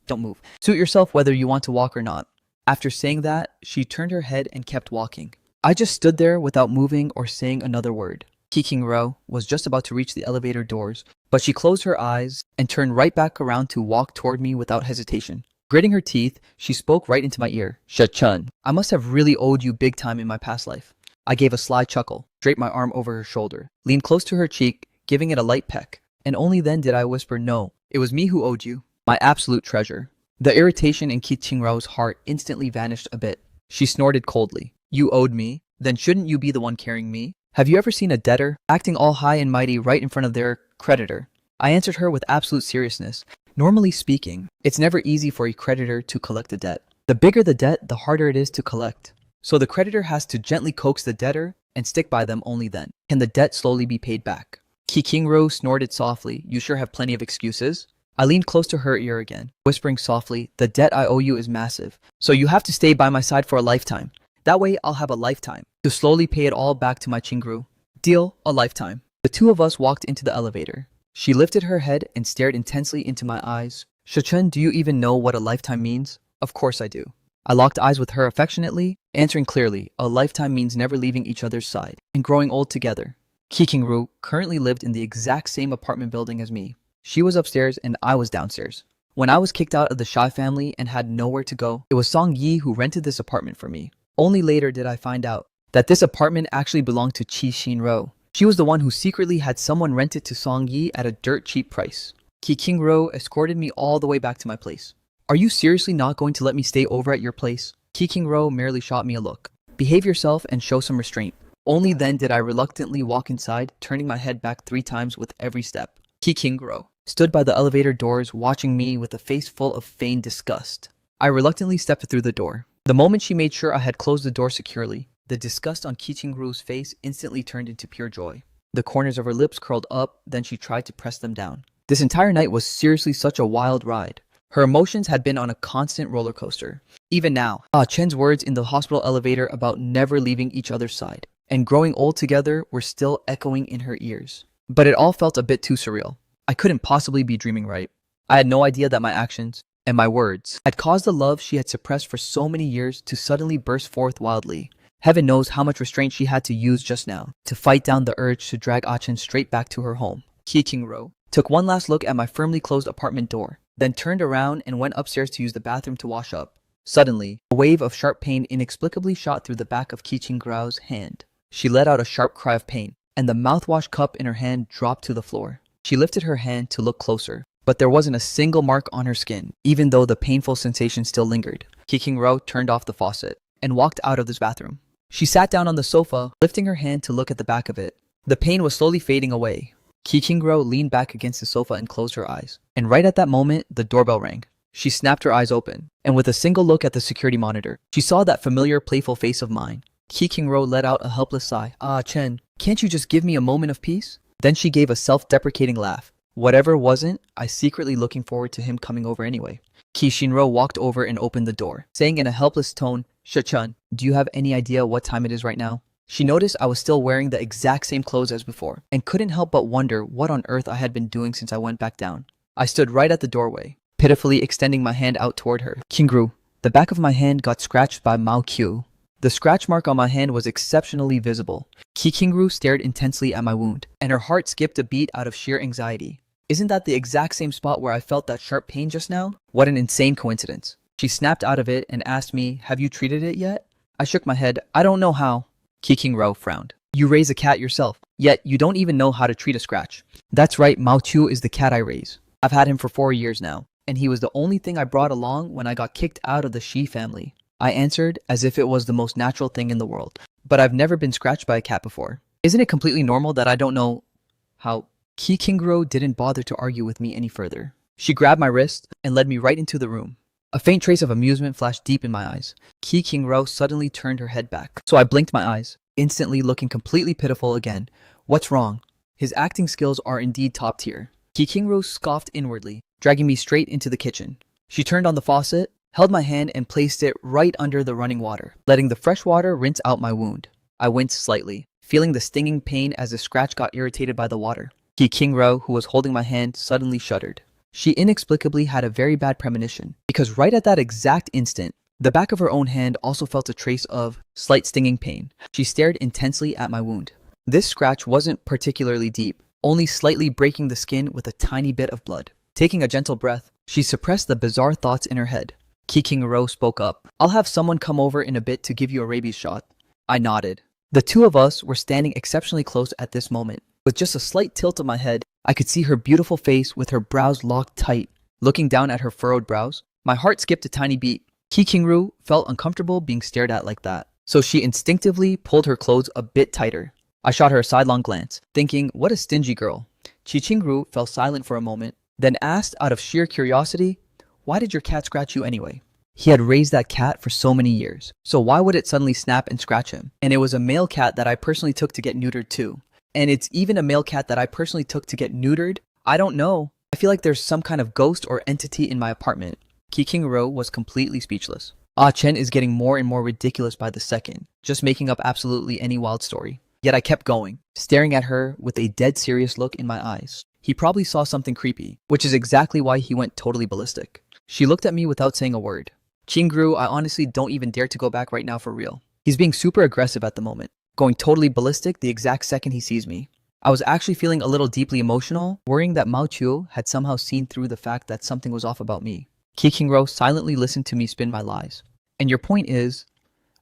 Don't move. Suit yourself whether you want to walk or not. After saying that, she turned her head and kept walking. I just stood there without moving or saying another word. Qingru was just about to reach the elevator doors, but she closed her eyes and turned right back around to walk toward me without hesitation. Gritting her teeth, she spoke right into my ear. Shachun, I must have really owed you big time in my past life. I gave a sly chuckle, draped my arm over her shoulder, leaned close to her cheek, giving it a light peck. And only then did I whisper, no, it was me who owed you. My absolute treasure. The irritation in Qingru's heart instantly vanished a bit. She snorted coldly. You owed me? Then shouldn't you be the one carrying me? Have you ever seen a debtor acting all high and mighty right in front of their creditor? I answered her with absolute seriousness. Normally speaking, it's never easy for a creditor to collect a debt. The bigger the debt, the harder it is to collect. So the creditor has to gently coax the debtor and stick by them. Only then can the debt slowly be paid back. Qingru snorted softly. You sure have plenty of excuses? I leaned close to her ear again, whispering softly, the debt I owe you is massive, so you have to stay by my side for a lifetime. That way I'll have a lifetime to slowly pay it all back to my Qingru. Deal, a lifetime. The two of us walked into the elevator. She lifted her head and stared intensely into my eyes. Shachun, do you even know what a lifetime means? Of course I do. I locked eyes with her affectionately, answering clearly, a lifetime means never leaving each other's side and growing old together. Ki King-ru currently lived in the exact same apartment building as me. She was upstairs and I was downstairs. When I was kicked out of the Shai family and had nowhere to go, it was Song Yi who rented this apartment for me. Only later did I find out that this apartment actually belonged to Chi Shin-ro. She was the one who secretly had someone rent it to Song Yi at a dirt cheap price. Ki King-ro escorted me all the way back to my place. Are you seriously not going to let me stay over at your place? Ki King-ro merely shot me a look. Behave yourself and show some restraint. Only then did I reluctantly walk inside, turning my head back 3 times with every step. Ki King-ro stood by the elevator doors watching me with a face full of feigned disgust. I reluctantly stepped through the door. The moment she made sure I had closed the door securely, the disgust on Ki King-ro's face instantly turned into pure joy. The corners of her lips curled up, then she tried to press them down. This entire night was seriously such a wild ride. Her emotions had been on a constant roller coaster. Even now, Chen's words in the hospital elevator about never leaving each other's side and growing old together were still echoing in her ears. But it all felt a bit too surreal. I couldn't possibly be dreaming, right? I had no idea that my actions and my words had caused the love she had suppressed for so many years to suddenly burst forth wildly. Heaven knows how much restraint she had to use just now to fight down the urge to drag Chen straight back to her home. Ki King-ro took one last look at my firmly closed apartment door, then turned around and went upstairs to use the bathroom to wash up. Suddenly, a wave of sharp pain inexplicably shot through the back of Ki King-ro's hand. She let out a sharp cry of pain, and the mouthwash cup in her hand dropped to the floor. She lifted her hand to look closer, but there wasn't a single mark on her skin, even though the painful sensation still lingered. Ki King-ro turned off the faucet and walked out of this bathroom. She sat down on the sofa, lifting her hand to look at the back of it. The pain was slowly fading away. Ki King-ro leaned back against the sofa and closed her eyes. And right at that moment, the doorbell rang. She snapped her eyes open, and with a single look at the security monitor, she saw that familiar, playful face of mine. Ki King-ro let out a helpless sigh. Chen, can't you just give me a moment of peace? Then she gave a self-deprecating laugh. Whatever wasn't, I secretly looking forward to him coming over anyway. Ki Shin-ro walked over and opened the door, saying in a helpless tone, Shachun, do you have any idea what time it is right now? She noticed I was still wearing the exact same clothes as before, and couldn't help but wonder what on earth I had been doing since I went back down. I stood right at the doorway, pitifully extending my hand out toward her. King-ru, the back of my hand got scratched by Mao Q. The scratch mark on my hand was exceptionally visible. Ki King-ru stared intensely at my wound, and her heart skipped a beat out of sheer anxiety. Isn't that the exact same spot where I felt that sharp pain just now? What an insane coincidence. She snapped out of it and asked me, have you treated it yet? I shook my head. I don't know how. Ki King-ro frowned. You raise a cat yourself, yet you don't even know how to treat a scratch. That's right, Mao Chu is the cat I raise. I've had him for 4 years now, and he was the only thing I brought along when I got kicked out of the Shi family. I answered as if it was the most natural thing in the world. But I've never been scratched by a cat before. Isn't it completely normal that I don't know how? Ki King-ro didn't bother to argue with me any further. She grabbed my wrist and led me right into the room. A faint trace of amusement flashed deep in my eyes. Ki King-ro suddenly turned her head back, so I blinked my eyes, instantly looking completely pitiful again. What's wrong? His acting skills are indeed top tier. Ki King-ro scoffed inwardly, dragging me straight into the kitchen. She turned on the faucet, held my hand and placed it right under the running water, letting the fresh water rinse out my wound. I winced slightly, feeling the stinging pain as the scratch got irritated by the water. Ki King-ro, who was holding my hand, suddenly shuddered. She inexplicably had a very bad premonition, because right at that exact instant, the back of her own hand also felt a trace of slight stinging pain. She stared intensely at my wound. This scratch wasn't particularly deep, only slightly breaking the skin with a tiny bit of blood. Taking a gentle breath, she suppressed the bizarre thoughts in her head. Ki King-ro spoke up. I'll have someone come over in a bit to give you a rabies shot. I nodded. The two of us were standing exceptionally close at this moment. With just a slight tilt of my head, I could see her beautiful face with her brows locked tight. Looking down at her furrowed brows, my heart skipped a tiny beat. Ki King-ru felt uncomfortable being stared at like that, so she instinctively pulled her clothes a bit tighter. I shot her a sidelong glance, thinking, what a stingy girl. Chi King-ru fell silent for a moment, then asked out of sheer curiosity, why did your cat scratch you anyway? He had raised that cat for so many years, so why would it suddenly snap and scratch him? And it was a male cat that I personally took to get neutered too. And it's even a male cat that I personally took to get neutered. I don't know. I feel like there's some kind of ghost or entity in my apartment. Ki King-ro was completely speechless. Chen is getting more and more ridiculous by the second, just making up absolutely any wild story. Yet I kept going, staring at her with a dead serious look in my eyes. He probably saw something creepy, which is exactly why he went totally ballistic. She looked at me without saying a word. Chingru, I honestly don't even dare to go back right now for real. He's being super aggressive at the moment, going totally ballistic the exact second he sees me. I was actually feeling a little deeply emotional, worrying that Mao Chuo had somehow seen through the fact that something was off about me. Qi Qingro silently listened to me spin my lies. And your point is?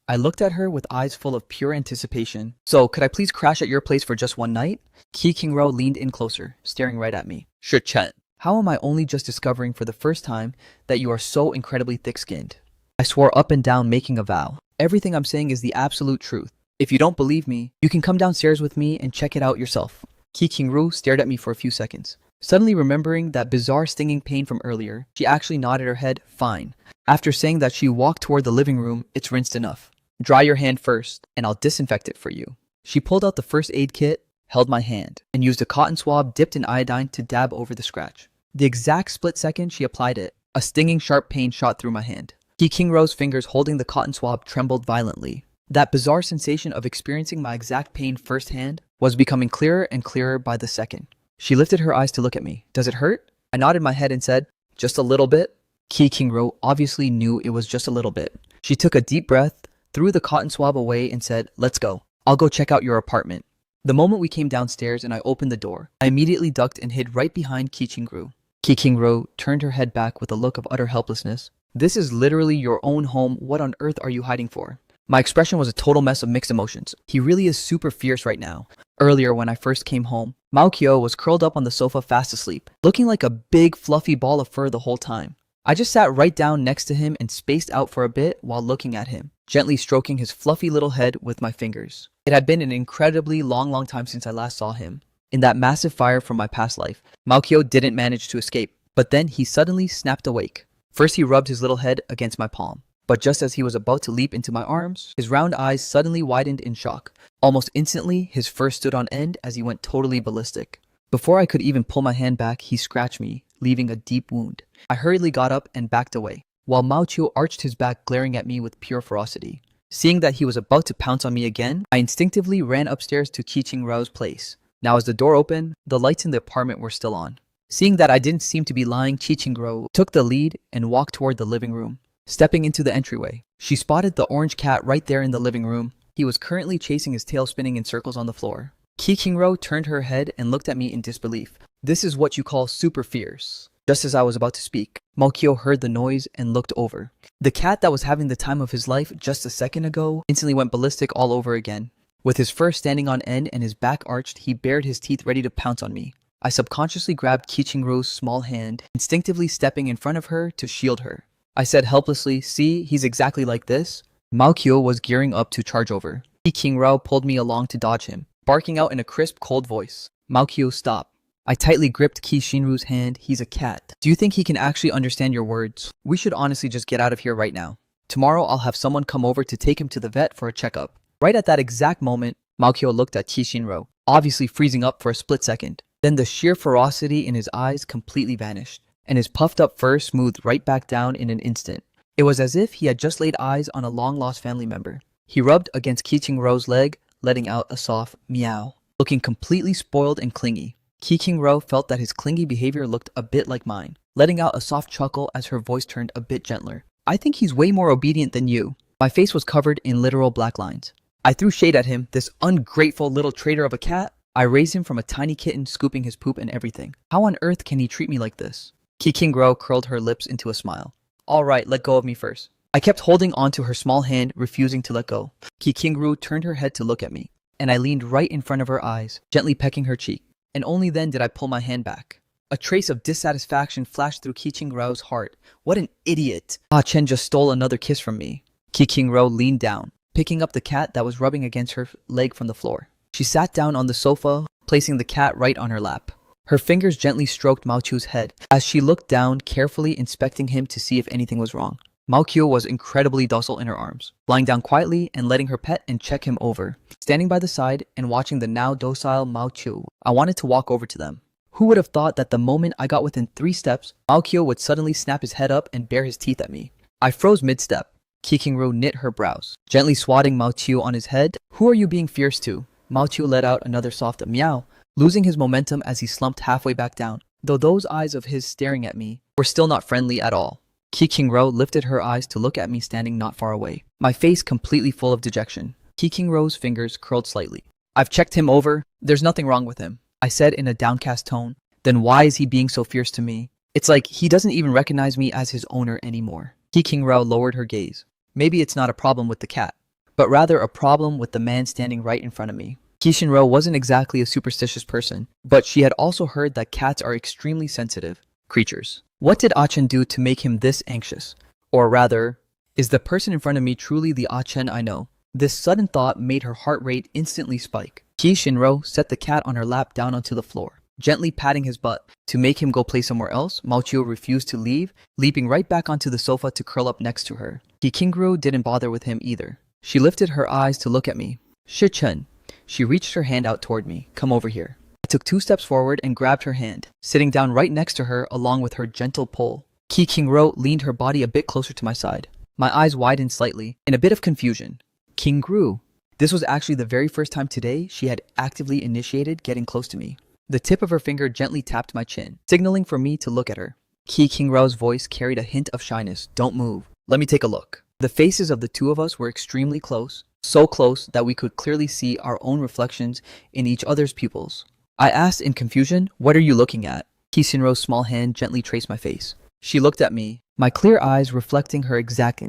I looked at her with eyes full of pure anticipation. So, could I please crash at your place for just one night? Qi Qingro leaned in closer, staring right at me. Sure, Chen. How am I only just discovering for the first time that you are so incredibly thick-skinned? I swore up and down, making a vow. Everything I'm saying is the absolute truth. If you don't believe me, you can come downstairs with me and check it out yourself. Qi Qingru stared at me for a few seconds. Suddenly remembering that bizarre stinging pain from earlier, she actually nodded her head, fine. After saying that, she walked toward the living room. It's rinsed enough. Dry your hand first, and I'll disinfect it for you. She pulled out the first aid kit, held my hand, and used a cotton swab dipped in iodine to dab over the scratch. The exact split second she applied it, a stinging sharp pain shot through my hand. Qi Qingru's fingers holding the cotton swab trembled violently. That bizarre sensation of experiencing my exact pain firsthand was becoming clearer and clearer by the second. She lifted her eyes to look at me. Does it hurt? I nodded my head and said, just a little bit. Qi Qingru obviously knew it was just a little bit. She took a deep breath, threw the cotton swab away and said, let's go. I'll go check out your apartment. The moment we came downstairs and I opened the door, I immediately ducked and hid right behind Qi Qingru. Qi Qingru turned her head back with a look of utter helplessness. This is literally your own home. What on earth are you hiding for? My expression was a total mess of mixed emotions. He really is super fierce right now. Earlier, when I first came home, Mao Kyo was curled up on the sofa fast asleep, looking like a big fluffy ball of fur the whole time. I just sat right down next to him and spaced out for a bit while looking at him, gently stroking his fluffy little head with my fingers. It had been an incredibly long time since I last saw him. In that massive fire from my past life, Mao Kyo didn't manage to escape, but then he suddenly snapped awake. First, he rubbed his little head against my palm. But just as he was about to leap into my arms, his round eyes suddenly widened in shock. Almost instantly, his fur stood on end as he went totally ballistic. Before I could even pull my hand back, he scratched me, leaving a deep wound. I hurriedly got up and backed away, while Mao Chuo arched his back, glaring at me with pure ferocity. Seeing that he was about to pounce on me again, I instinctively ran upstairs to Qi Qingruo's place. Now as the door opened, the lights in the apartment were still on. Seeing that I didn't seem to be lying, Qi Qingruo took the lead and walked toward the living room. Stepping into the entryway, she spotted the orange cat right there in the living room. He was currently chasing his tail, spinning in circles on the floor. Qi Qingruo turned her head and looked at me in disbelief. This is what you call super fierce. Just as I was about to speak, Mao Kyo heard the noise and looked over. The cat that was having the time of his life just a second ago instantly went ballistic all over again. With his fur standing on end and his back arched, he bared his teeth ready to pounce on me. I subconsciously grabbed Qi Qingruo's small hand, instinctively stepping in front of her to shield her. I said helplessly, see, he's exactly like this. Mao Kyo was gearing up to charge over. Qi Qingruo pulled me along to dodge him, barking out in a crisp, cold voice. Mao Kyo, stop. I tightly gripped Qi Qingruo's hand. He's a cat. Do you think he can actually understand your words? We should honestly just get out of here right now. Tomorrow I'll have someone come over to take him to the vet for a checkup. Right at that exact moment, Mao Kyo looked at Qi Qingruo, obviously freezing up for a split second. Then the sheer ferocity in his eyes completely vanished, and his puffed up fur smoothed right back down in an instant. It was as if he had just laid eyes on a long-lost family member. He rubbed against Qi Qingruo's leg, letting out a soft meow, looking completely spoiled and clingy. Qi Qingruo felt that his clingy behavior looked a bit like mine, letting out a soft chuckle as her voice turned a bit gentler. I think he's way more obedient than you. My face was covered in literal black lines. I threw shade at him, this ungrateful little traitor of a cat. I raised him from a tiny kitten, scooping his poop and everything. How on earth can he treat me like this? Qi Qingruo curled her lips into a smile. All right, let go of me first. I kept holding onto her small hand, refusing to let go. Qi Qingruo turned her head to look at me, and I leaned right in front of her eyes, gently pecking her cheek. And only then did I pull my hand back. A trace of dissatisfaction flashed through Qi Qingruo's heart. What an idiot. Ah Chen just stole another kiss from me. Qi Qingruo leaned down, picking up the cat that was rubbing against her leg from the floor. She sat down on the sofa, placing the cat right on her lap. Her fingers gently stroked Mao Chu's head as she looked down, carefully inspecting him to see if anything was wrong. Mao Kyo was incredibly docile in her arms, lying down quietly and letting her pet and check him over. Standing by the side and watching the now docile Mao Chu, I wanted to walk over to them. Who would have thought that the moment I got within 3 steps, Mao Kyo would suddenly snap his head up and bare his teeth at me. I froze mid-step. Qi Qingruo knit her brows, gently swatting Mao Chu on his head. Who are you being fierce to? Mao Qiu let out another soft meow, losing his momentum as he slumped halfway back down, though those eyes of his staring at me were still not friendly at all. Qi Qingro lifted her eyes to look at me standing not far away, my face completely full of dejection. Qi Qingro's fingers curled slightly. I've checked him over. There's nothing wrong with him, I said in a downcast tone. Then why is he being so fierce to me? It's like he doesn't even recognize me as his owner anymore. Qi Qingro lowered her gaze. Maybe it's not a problem with the cat, but rather a problem with the man standing right in front of me. Qi Shinro wasn't exactly a superstitious person, but she had also heard that cats are extremely sensitive creatures. What did Ah Chen do to make him this anxious? Or rather, is the person in front of me truly the Ah Chen I know? This sudden thought made her heart rate instantly spike. Qi Shinro set the cat on her lap down onto the floor, gently patting his butt. To make him go play somewhere else, Mao Qiu refused to leave, leaping right back onto the sofa to curl up next to her. Qi Qingru didn't bother with him either. She lifted her eyes to look at me. Shi Chen. She reached her hand out toward me. Come over here. I took 2 steps forward and grabbed her hand, sitting down right next to her along with her gentle pull. Qi Qingro leaned her body a bit closer to my side. My eyes widened slightly, in a bit of confusion. Qingru. This was actually the very first time today she had actively initiated getting close to me. The tip of her finger gently tapped my chin, signaling for me to look at her. Qi Qingro's voice carried a hint of shyness. Don't move. Let me take a look. The faces of the two of us were extremely close, so close that we could clearly see our own reflections in each other's pupils. I asked in confusion, what are you looking at? Qi Shinro's small hand gently traced my face. She looked at me, my clear eyes reflecting her exact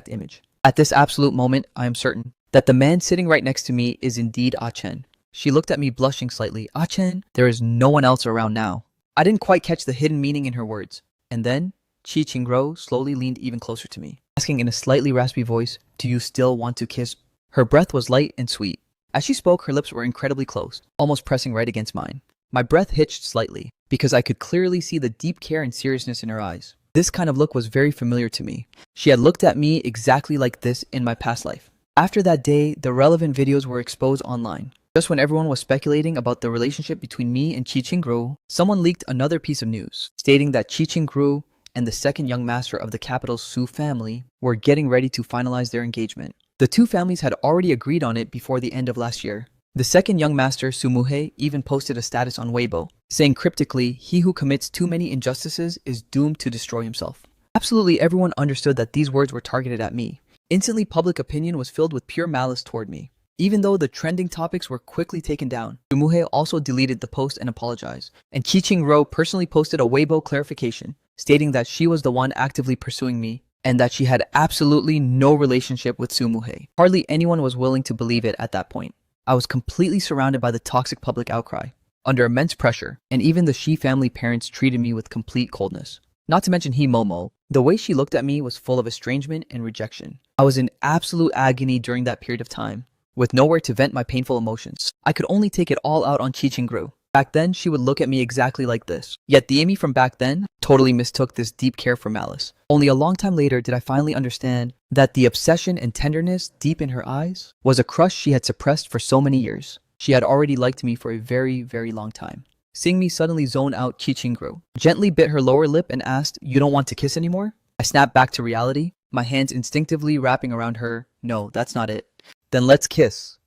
image. At this absolute moment, I am certain that the man sitting right next to me is indeed Ah Chen. She looked at me blushing slightly. Ah Chen, there is no one else around now. I didn't quite catch the hidden meaning in her words. And then, Qi Qingro slowly leaned even closer to me, asking in a slightly raspy voice, do you still want to kiss? Her breath was light and sweet. As she spoke, her lips were incredibly close, almost pressing right against mine. My breath hitched slightly, because I could clearly see the deep care and seriousness in her eyes. This kind of look was very familiar to me. She had looked at me exactly like this in my past life. After that day, the relevant videos were exposed online. Just when everyone was speculating about the relationship between me and Qi Qingru, someone leaked another piece of news, stating that Qi Qingru and the second young master of the capital's Su family were getting ready to finalize their engagement. The two families had already agreed on it before the end of last year. The second young master, Su Muhe, even posted a status on Weibo, saying cryptically, he who commits too many injustices is doomed to destroy himself. Absolutely everyone understood that these words were targeted at me. Instantly, public opinion was filled with pure malice toward me. Even though the trending topics were quickly taken down, Su Muhe also deleted the post and apologized, and Qi Qingro personally posted a Weibo clarification, stating that she was the one actively pursuing me, and that she had absolutely no relationship with Su Muhe. Hardly anyone was willing to believe it at that point. I was completely surrounded by the toxic public outcry, under immense pressure, and even the Shi family parents treated me with complete coldness. Not to mention He Momo. The way she looked at me was full of estrangement and rejection. I was in absolute agony during that period of time, with nowhere to vent my painful emotions. I could only take it all out on Qi Qingru. Back then, she would look at me exactly like this. Yet the Amy from back then totally mistook this deep care for malice. Only a long time later did I finally understand that the obsession and tenderness deep in her eyes was a crush she had suppressed for so many years. She had already liked me for a very, very long time. Seeing me suddenly zone out, Qi Qingru gently bit her lower lip and asked, you don't want to kiss anymore? I snapped back to reality, my hands instinctively wrapping around her. No, that's not it. Then let's kiss.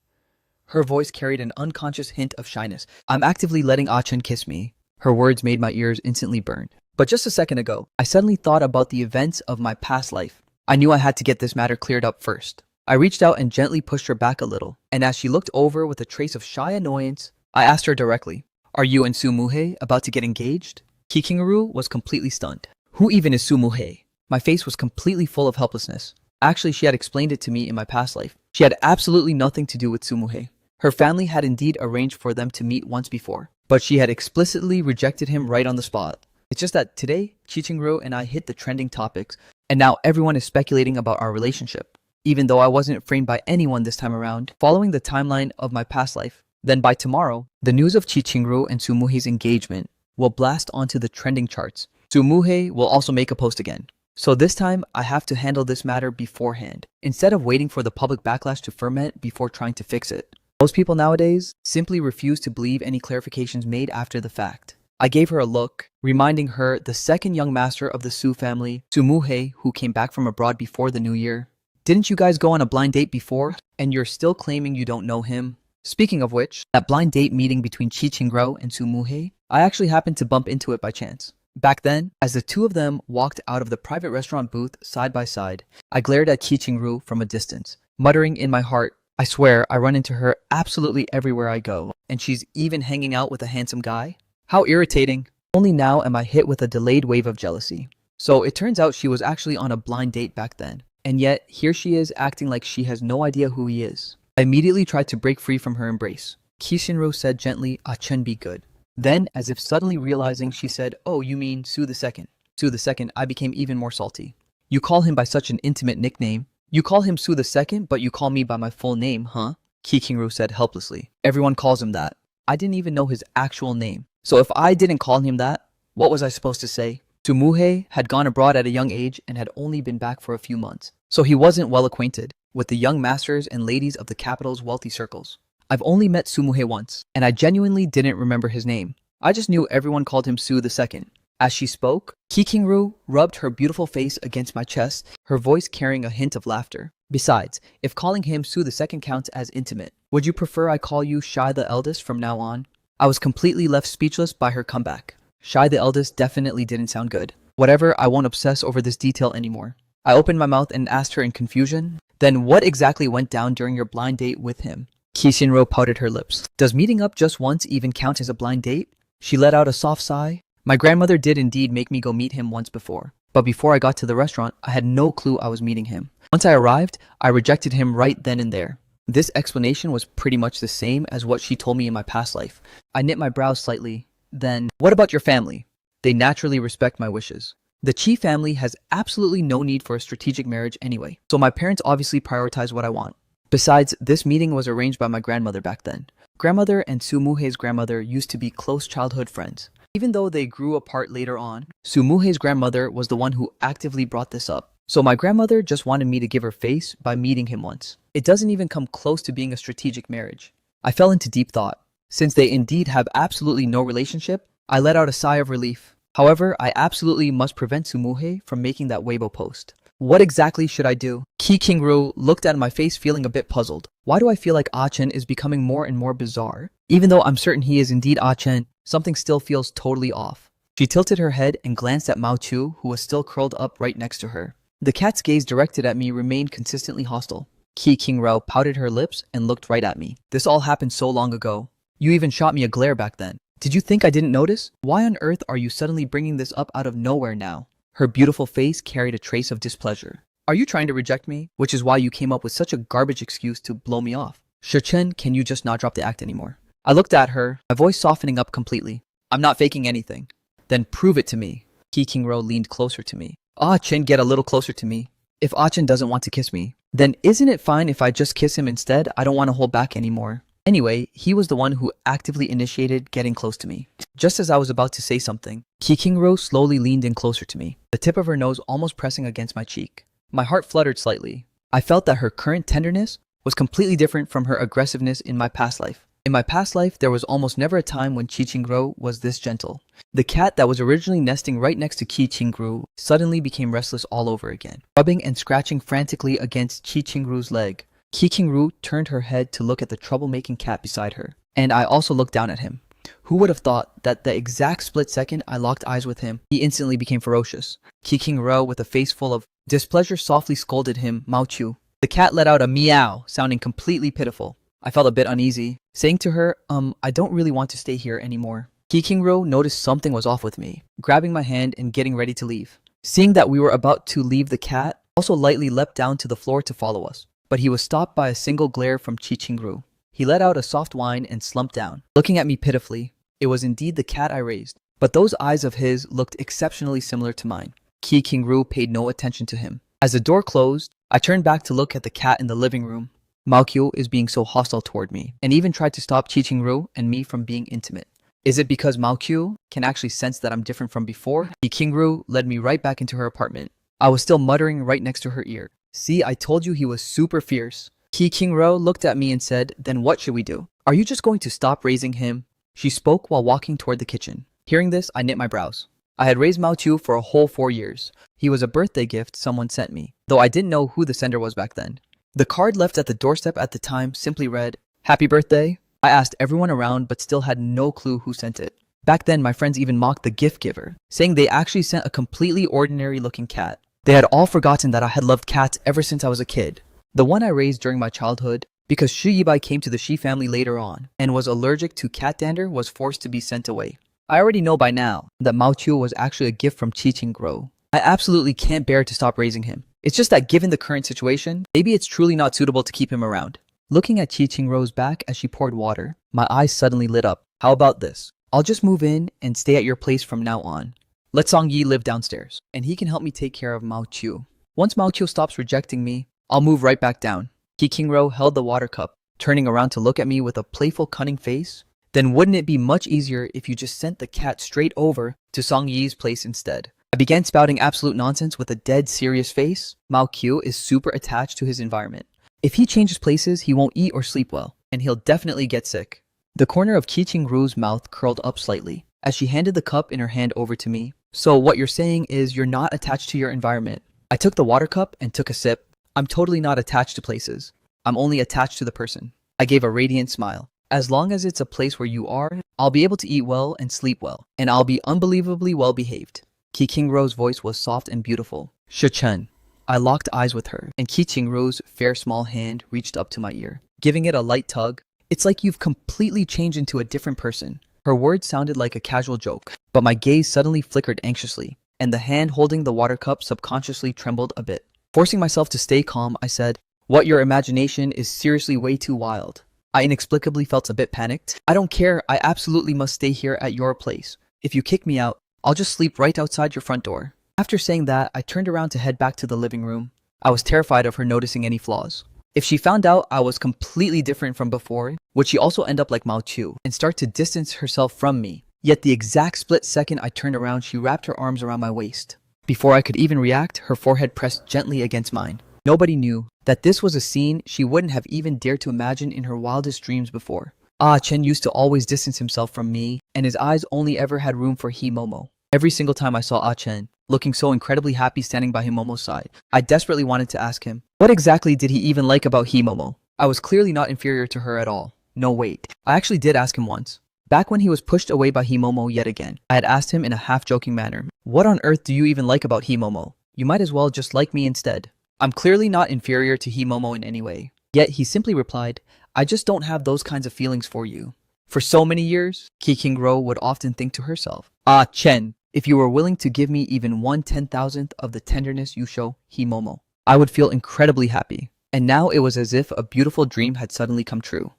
Her voice carried an unconscious hint of shyness. I'm actively letting Ah Chen kiss me. Her words made my ears instantly burn. But just a second ago, I suddenly thought about the events of my past life. I knew I had to get this matter cleared up first. I reached out and gently pushed her back a little, and as she looked over with a trace of shy annoyance, I asked her directly, are you and Su Muhe about to get engaged? Qi Qingru was completely stunned. Who even is Su Muhe? My face was completely full of helplessness. Actually, she had explained it to me in my past life. She had absolutely nothing to do with Su Muhe. Her family had indeed arranged for them to meet once before, but she had explicitly rejected him right on the spot. It's just that today, Qi Qingru and I hit the trending topics, and now everyone is speculating about our relationship. Even though I wasn't framed by anyone this time around, following the timeline of my past life, then by tomorrow, the news of Qi Qingru and Su Muhe's engagement will blast onto the trending charts. Su Muhe will also make a post again. So this time, I have to handle this matter beforehand, instead of waiting for the public backlash to ferment before trying to fix it. Most people nowadays simply refuse to believe any clarifications made after the fact. I gave her a look, reminding her the second young master of the Su family, Su Muhe, who came back from abroad before the new year, Didn't you guys go on a blind date before, and you're still claiming you don't know him? Speaking of which, that blind date meeting between Chi Ching-ro and Soo Moo-hae, I actually happened to bump into it by chance. Back then, as the two of them walked out of the private restaurant booth side by side, I glared at Chi Ching-ro from a distance, muttering in my heart, I swear I run into her absolutely everywhere I go, and she's even hanging out with a handsome guy? How irritating. Only now am I hit with a delayed wave of jealousy. So it turns out she was actually on a blind date back then, and yet here she is acting like she has no idea who he is. I immediately tried to break free from her embrace. Ki Shin-ro said gently, "Ah-chun, be good." Then, as if suddenly realizing, she said, "Oh, you mean Soo the Second." Soo the Second, I became even more salty. You call him by such an intimate nickname. You call him Soo the Second, but you call me by my full name, huh? Ki King-ro said helplessly. Everyone calls him that. I didn't even know his actual name. So if I didn't call him that, what was I supposed to say? Soo Moo-hae had gone abroad at a young age and had only been back for a few months. So he wasn't well acquainted with the young masters and ladies of the capital's wealthy circles. I've only met Soo Moo-hae once, and I genuinely didn't remember his name. I just knew everyone called him Soo the Second. As she spoke, Ki King-ru rubbed her beautiful face against my chest, her voice carrying a hint of laughter. Besides, if calling him Soo the Second counts as intimate, would you prefer I call you Shai the Eldest from now on? I was completely left speechless by her comeback. Shai the Eldest definitely didn't sound good. Whatever, I won't obsess over this detail anymore. I opened my mouth and asked her in confusion, "Then what exactly went down during your blind date with him?" Ki Shin-ro pouted her lips. Does meeting up just once even count as a blind date? She let out a soft sigh. My grandmother did indeed make me go meet him once before. But before I got to the restaurant, I had no clue I was meeting him. Once I arrived, I rejected him right then and there. This explanation was pretty much the same as what she told me in my past life. I knit my brows slightly. Then, what about your family? They naturally respect my wishes. The Chi family has absolutely no need for a strategic marriage anyway, so my parents obviously prioritize what I want. Besides, this meeting was arranged by my grandmother back then. Grandmother and Soo Moo-hae's grandmother used to be close childhood friends. Even though they grew apart later on, Soo Moo-hae's grandmother was the one who actively brought this up. So my grandmother just wanted me to give her face by meeting him once. It doesn't even come close to being a strategic marriage. I fell into deep thought. Since they indeed have absolutely no relationship, I let out a sigh of relief. However, I absolutely must prevent Soo Moo-hae from making that Weibo post. What exactly should I do? Ki King-ru looked at my face feeling a bit puzzled. Why do I feel like Ah-chen is becoming more and more bizarre? Even though I'm certain he is indeed Ah-chen, something still feels totally off. She tilted her head and glanced at Mao Chu, who was still curled up right next to her. The cat's gaze directed at me remained consistently hostile. Ki King-ro pouted her lips and looked right at me. This all happened so long ago. You even shot me a glare back then. Did you think I didn't notice? Why on earth are you suddenly bringing this up out of nowhere now? Her beautiful face carried a trace of displeasure. Are you trying to reject me? Which is why you came up with such a garbage excuse to blow me off. Shi-chen, can you just not drop the act anymore? I looked at her, my voice softening up completely. I'm not faking anything. Then prove it to me. Ki King-ro leaned closer to me. Ah-chen, get a little closer to me. If Ah-chen doesn't want to kiss me, then isn't it fine if I just kiss him instead? I don't want to hold back anymore. Anyway, he was the one who actively initiated getting close to me. Just as I was about to say something, Ki King-ro slowly leaned in closer to me, the tip of her nose almost pressing against my cheek. My heart fluttered slightly. I felt that her current tenderness was completely different from her aggressiveness in my past life. In my past life, there was almost never a time when Chi Ching-ro was this gentle. The cat that was originally nesting right next to Ki Ching-ru suddenly became restless all over again, rubbing and scratching frantically against Chi Ching-ru's leg. Ki King-ru turned her head to look at the troublemaking cat beside her, and I also looked down at him. Who would have thought that the exact split second I locked eyes with him, he instantly became ferocious. Ki King-ro, with a face full of displeasure, softly scolded him, Mao Chu. The cat let out a meow, sounding completely pitiful. I felt a bit uneasy, saying to her, I don't really want to stay here anymore. Ki King-ro noticed something was off with me, grabbing my hand and getting ready to leave. Seeing that we were about to leave, the cat also lightly leapt down to the floor to follow us. But he was stopped by a single glare from Chi Ching-ru. He let out a soft whine and slumped down, looking at me pitifully. It was indeed the cat I raised, but those eyes of his looked exceptionally similar to mine. Ki King-ru paid no attention to him. As the door closed, I turned back to look at the cat in the living room. Mao Kyo is being so hostile toward me, and even tried to stop Chi Ching-ru and me from being intimate. Is it because Mao Kyo can actually sense that I'm different from before? Ki King-ru led me right back into her apartment. I was still muttering right next to her ear. See, I told you he was super fierce. Ki King-ro looked at me and said, then what should we do? Are you just going to stop raising him? She spoke while walking toward the kitchen. Hearing this, I knit my brows. I had raised Mao Chu for a whole 4 years. He was a birthday gift someone sent me, though I didn't know who the sender was back then. The card left at the doorstep at the time simply read, "Happy birthday." I asked everyone around but still had no clue who sent it. Back then, my friends even mocked the gift giver, saying they actually sent a completely ordinary looking cat. They had all forgotten that I had loved cats ever since I was a kid. The one I raised during my childhood, because Shi Yibai came to the Shi family later on and was allergic to cat dander, was forced to be sent away. I already know by now that Mao Chu was actually a gift from Qi. I absolutely can't bear to stop raising him. It's just that given the current situation, maybe it's truly not suitable to keep him around. Looking at Qing's back as she poured water, my eyes suddenly lit up. How about this? I'll just move in and stay at your place from now on. Let Song Yi live downstairs, and he can help me take care of Mao Chu. Once Mao Chu stops rejecting me, I'll move right back down. Qingro held the water cup, turning around to look at me with a playful, cunning face. Then wouldn't it be much easier if you just sent the cat straight over to Song Yi's place instead? I began spouting absolute nonsense with a dead serious face. Mao Qiu is super attached to his environment. If he changes places, he won't eat or sleep well, and he'll definitely get sick. The corner of Qingru's mouth curled up slightly as she handed the cup in her hand over to me. So what you're saying is you're not attached to your environment. I took the water cup and took a sip. I'm totally not attached to places. I'm only attached to the person. I gave a radiant smile. As long as it's a place where you are, I'll be able to eat well and sleep well, and I'll be unbelievably well behaved. Qingru's voice was soft and beautiful. Shichen. I locked eyes with her, and Qingru's fair small hand reached up to my ear, giving it a light tug. It's like you've completely changed into a different person. Her words sounded like a casual joke, but my gaze suddenly flickered anxiously, and the hand holding the water cup subconsciously trembled a bit. Forcing myself to stay calm, I said, "What, your imagination is seriously way too wild." I inexplicably felt a bit panicked. "I don't care, I absolutely must stay here at your place. If you kick me out, I'll just sleep right outside your front door." After saying that, I turned around to head back to the living room. I was terrified of her noticing any flaws. If she found out I was completely different from before, would she also end up like Mao Chu and start to distance herself from me? Yet the exact split second I turned around, she wrapped her arms around my waist. Before I could even react, her forehead pressed gently against mine. Nobody knew that this was a scene she wouldn't have even dared to imagine in her wildest dreams before. Chen used to always distance himself from me, and his eyes only ever had room for Himomo. Every single time I saw Chen, looking so incredibly happy standing by Himomo's side, I desperately wanted to ask him, what exactly did he even like about Himomo? I was clearly not inferior to her at all. No, wait. I actually did ask him once. Back when he was pushed away by Himomo yet again, I had asked him in a half-joking manner, "What on earth do you even like about Himomo? You might as well just like me instead." I'm clearly not inferior to Himomo in any way. Yet he simply replied, "I just don't have those kinds of feelings for you." For so many years, Qingro would often think to herself, Chen, if you were willing to give me even 1/10,000th of the tenderness you show Himomo, I would feel incredibly happy. And now it was as if a beautiful dream had suddenly come true.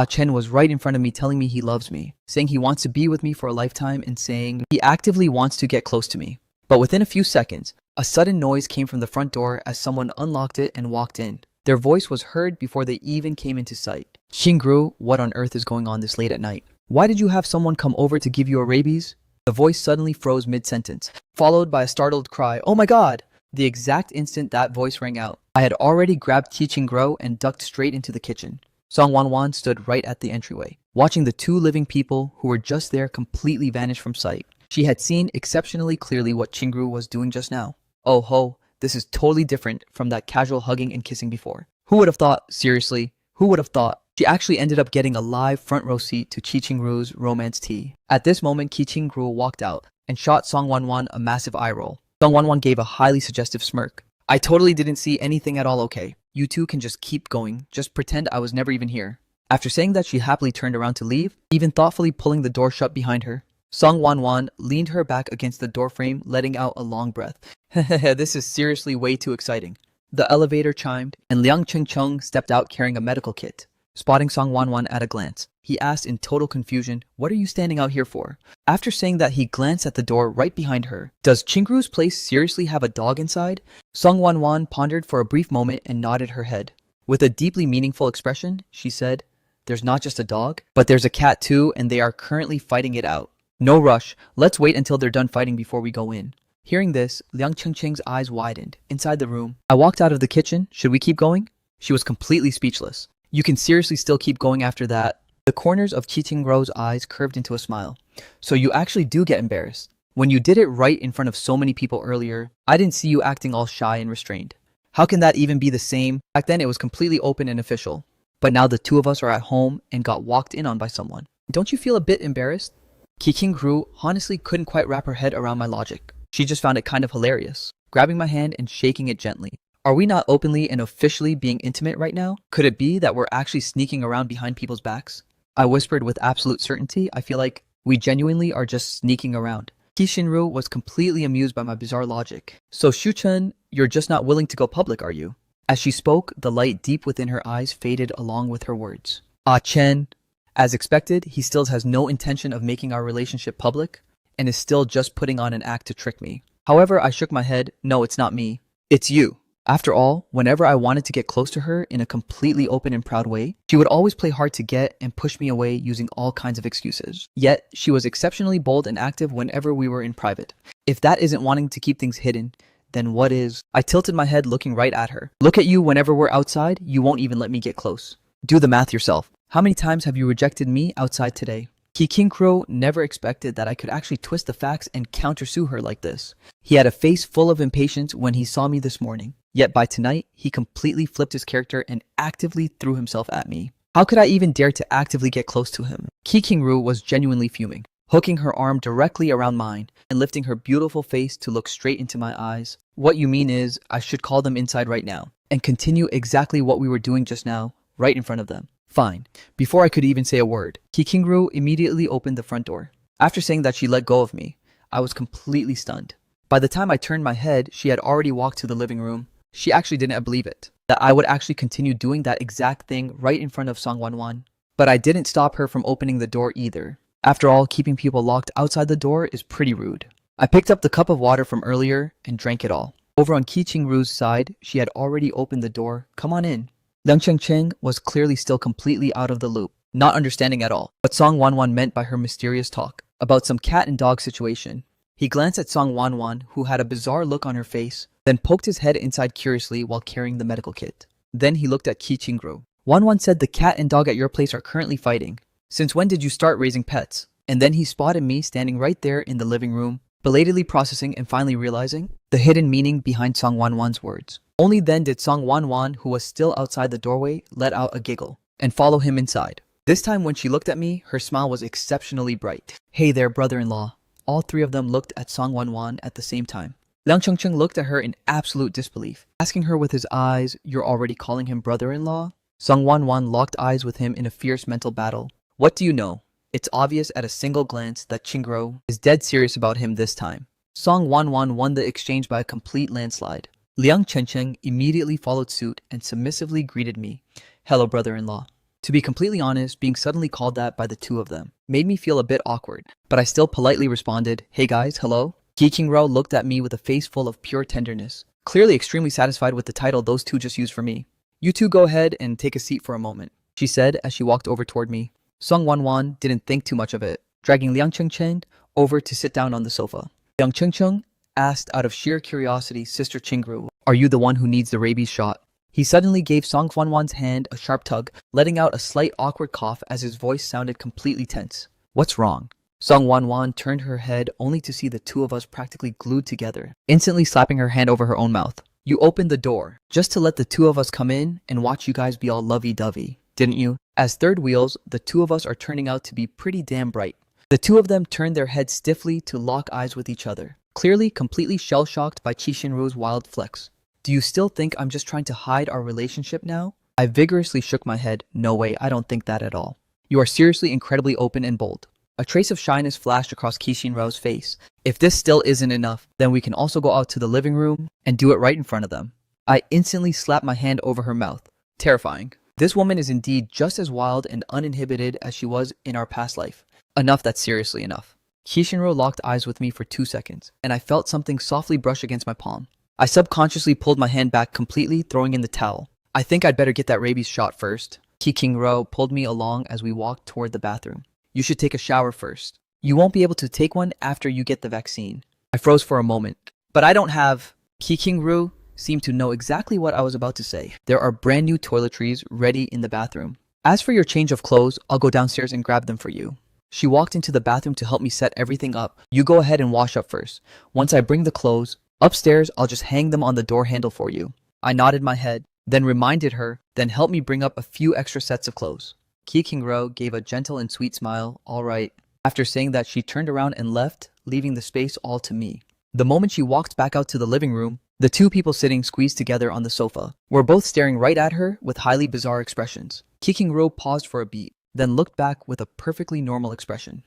Chen was right in front of me telling me he loves me, saying he wants to be with me for a lifetime, and saying he actively wants to get close to me. But within a few seconds, a sudden noise came from the front door as someone unlocked it and walked in. Their voice was heard before they even came into sight. "Xingru, what on earth is going on this late at night? Why did you have someone come over to give you a rabies?" The voice suddenly froze mid-sentence, followed by a startled cry, "Oh my god!" The exact instant that voice rang out, I had already grabbed Qingro and ducked straight into the kitchen. Song Wanwan stood right at the entryway, watching the two living people who were just there completely vanish from sight. She had seen exceptionally clearly what Qingru was doing just now. Oh ho, this is totally different from that casual hugging and kissing before. Who would have thought, seriously, who would have thought? She actually ended up getting a live front row seat to Qingru's romance tea. At this moment, Qingru walked out and shot Song Wanwan a massive eye roll. Song Wanwan gave a highly suggestive smirk. "I totally didn't see anything at all, okay? You two can just keep going, just pretend I was never even here." After saying that, she happily turned around to leave, even thoughtfully pulling the door shut behind her. Song Wanwan leaned her back against the doorframe, letting out a long breath. This is seriously way too exciting. The elevator chimed, and Liang Chengcheng stepped out carrying a medical kit. Spotting Song Wanwan at a glance, he asked in total confusion, "What are you standing out here for?" After saying that, he glanced at the door right behind her. Does Qingru's place seriously have a dog inside? Song Wanwan pondered for a brief moment and nodded her head. With a deeply meaningful expression, she said, "There's not just a dog, but there's a cat too, and they are currently fighting it out. No rush, let's wait until they're done fighting before we go in." Hearing this, Liang Chengcheng's eyes widened. Inside the room, I walked out of the kitchen. "Should we keep going?" She was completely speechless. "You can seriously still keep going after that?" The corners of Qingru's eyes curved into a smile. "So you actually do get embarrassed?" When you did it right in front of so many people earlier, I didn't see you acting all shy and restrained. How can that even be the same? Back then it was completely open and official. But now the two of us are at home and got walked in on by someone. Don't you feel a bit embarrassed? Kiking-ru honestly couldn't quite wrap her head around my logic. She just found it kind of hilarious, grabbing my hand and shaking it gently. Are we not openly and officially being intimate right now? Could it be that we're actually sneaking around behind people's backs? I whispered with absolute certainty. I feel like we genuinely are just sneaking around. Kishinru was completely amused by my bizarre logic. So Shuchen, you're just not willing to go public, are you? As she spoke, the light deep within her eyes faded along with her words. Ah Chen. As expected, he still has no intention of making our relationship public and is still just putting on an act to trick me. However, I shook my head. No, it's not me. It's you. After all, whenever I wanted to get close to her in a completely open and proud way, she would always play hard to get and push me away using all kinds of excuses. Yet, she was exceptionally bold and active whenever we were in private. If that isn't wanting to keep things hidden, then what is? I tilted my head looking right at her. Look at you whenever we're outside, you won't even let me get close. Do the math yourself. How many times have you rejected me outside today? Kikinkro never expected that I could actually twist the facts and countersue her like this. He had a face full of impatience when he saw me this morning. Yet by tonight, he completely flipped his character and actively threw himself at me. How could I even dare to actively get close to him? Kikingru was genuinely fuming, hooking her arm directly around mine and lifting her beautiful face to look straight into my eyes. What you mean is, I should call them inside right now and continue exactly what we were doing just now, right in front of them. Fine. Before I could even say a word, Kikingru immediately opened the front door. After saying that she let go of me, I was completely stunned. By the time I turned my head, she had already walked to the living room. She actually didn't believe it, that I would actually continue doing that exact thing right in front of Songwanwan. But I didn't stop her from opening the door either. After all, keeping people locked outside the door is pretty rude. I picked up the cup of water from earlier and drank it all. Over on Kichingru's side, she had already opened the door. Come on in. Liang Chengcheng was clearly still completely out of the loop, not understanding at all what Song Wanwan meant by her mysterious talk about some cat and dog situation. He glanced at Song Wanwan, who had a bizarre look on her face, then poked his head inside curiously while carrying the medical kit. Then he looked at Kichingru. Wanwan said the cat and dog at your place are currently fighting. Since when did you start raising pets? And then he spotted me standing right there in the living room, belatedly processing and finally realizing the hidden meaning behind Song Wanwan's words. Only then did Song Wanwan, who was still outside the doorway, let out a giggle and follow him inside. This time when she looked at me, her smile was exceptionally bright. Hey there, brother-in-law. All three of them looked at Song Wanwan at the same time. Liang Chengcheng looked at her in absolute disbelief, asking her with his eyes, "You're already calling him brother-in-law?" Song Wanwan locked eyes with him in a fierce mental battle. What do you know? It's obvious at a single glance that Chingro is dead serious about him this time. Song Wanwan won the exchange by a complete landslide. Liang Chengcheng immediately followed suit and submissively greeted me. Hello, brother-in-law. To be completely honest, being suddenly called that by the two of them made me feel a bit awkward, but I still politely responded, hey guys, hello? Ki Qingrao looked at me with a face full of pure tenderness, clearly extremely satisfied with the title those two just used for me. You two go ahead and take a seat for a moment, she said as she walked over toward me. Song Wanwan didn't think too much of it, dragging Liang Chengcheng over to sit down on the sofa. Liang Chengcheng asked out of sheer curiosity, Sister Chingru, are you the one who needs the rabies shot? He suddenly gave Song Wanwan's hand a sharp tug, letting out a slight awkward cough as his voice sounded completely tense. What's wrong? Song Wanwan turned her head only to see the two of us practically glued together, instantly slapping her hand over her own mouth. You opened the door, just to let the two of us come in and watch you guys be all lovey-dovey, didn't you? As third wheels, the two of us are turning out to be pretty damn bright. The two of them turned their heads stiffly to lock eyes with each other, clearly completely shell-shocked by Qixinru's wild flex. Do you still think I'm just trying to hide our relationship now? I vigorously shook my head. No way, I don't think that at all. You are seriously incredibly open and bold. A trace of shyness flashed across Qixinru's face. If this still isn't enough, then we can also go out to the living room and do it right in front of them. I instantly slapped my hand over her mouth. Terrifying. This woman is indeed just as wild and uninhibited as she was in our past life. Enough, that's seriously enough. Qixinru locked eyes with me for 2 seconds, and I felt something softly brush against my palm. I subconsciously pulled my hand back completely, throwing in the towel. I think I'd better get that rabies shot first. Qi Qingro pulled me along as we walked toward the bathroom. You should take a shower first. You won't be able to take one after you get the vaccine. I froze for a moment. But I don't have... Qi Qingru seemed to know exactly what I was about to say. There are brand new toiletries ready in the bathroom. As for your change of clothes, I'll go downstairs and grab them for you. She walked into the bathroom to help me set everything up. You go ahead and wash up first. Once I bring the clothes upstairs, I'll just hang them on the door handle for you. I nodded my head, then reminded her, then helped me bring up a few extra sets of clothes. Ki King-ro gave a gentle and sweet smile. All right. After saying that, she turned around and left, leaving the space all to me. The moment she walked back out to the living room, the two people sitting squeezed together on the sofa were both staring right at her with highly bizarre expressions. Ki King-ro paused for a beat, then looked back with a perfectly normal expression.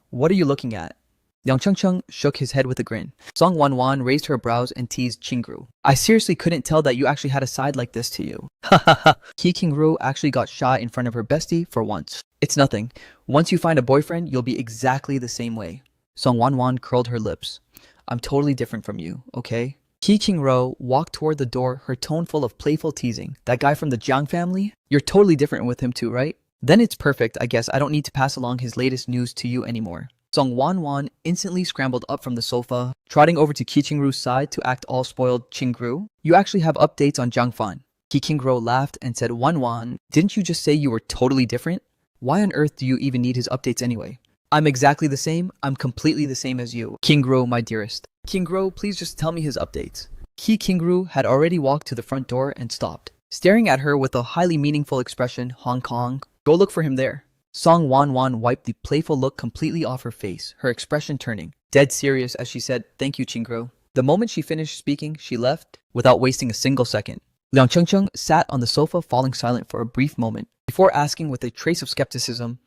What are you looking at? Liang Chengcheng shook his head with a grin. Song Wanwan raised her brows and teased Qingru. I seriously couldn't tell that you actually had a side like this to you. Ha ha ha. Ki King-ro actually got shy in front of her bestie for once. It's nothing. Once you find a boyfriend, you'll be exactly the same way. Song Wanwan curled her lips. I'm totally different from you, okay? Ki King-ro walked toward the door, her tone full of playful teasing. That guy from the Jiang family? You're totally different with him too, right? Then it's perfect. I guess I don't need to pass along his latest news to you anymore. Song Wanwan instantly scrambled up from the sofa, trotting over to Ki King-ru's side to act all spoiled. Qingru, you actually have updates on Jiang Fan. Ki King-ro laughed and said, Wanwan, didn't you just say you were totally different? Why on earth do you even need his updates anyway? I'm exactly the same. I'm completely the same as you. King-ro, my dearest. King-ro, please just tell me his updates. Ki King-ru had already walked to the front door and stopped, staring at her with a highly meaningful expression. Hong Kong. Go look for him there. Song Wanwan wiped the playful look completely off her face, her expression turning dead serious as she said, Thank you, Qingru. The moment she finished speaking, she left without wasting a single second. Liang Chengcheng sat on the sofa, falling silent for a brief moment, before asking with a trace of skepticism,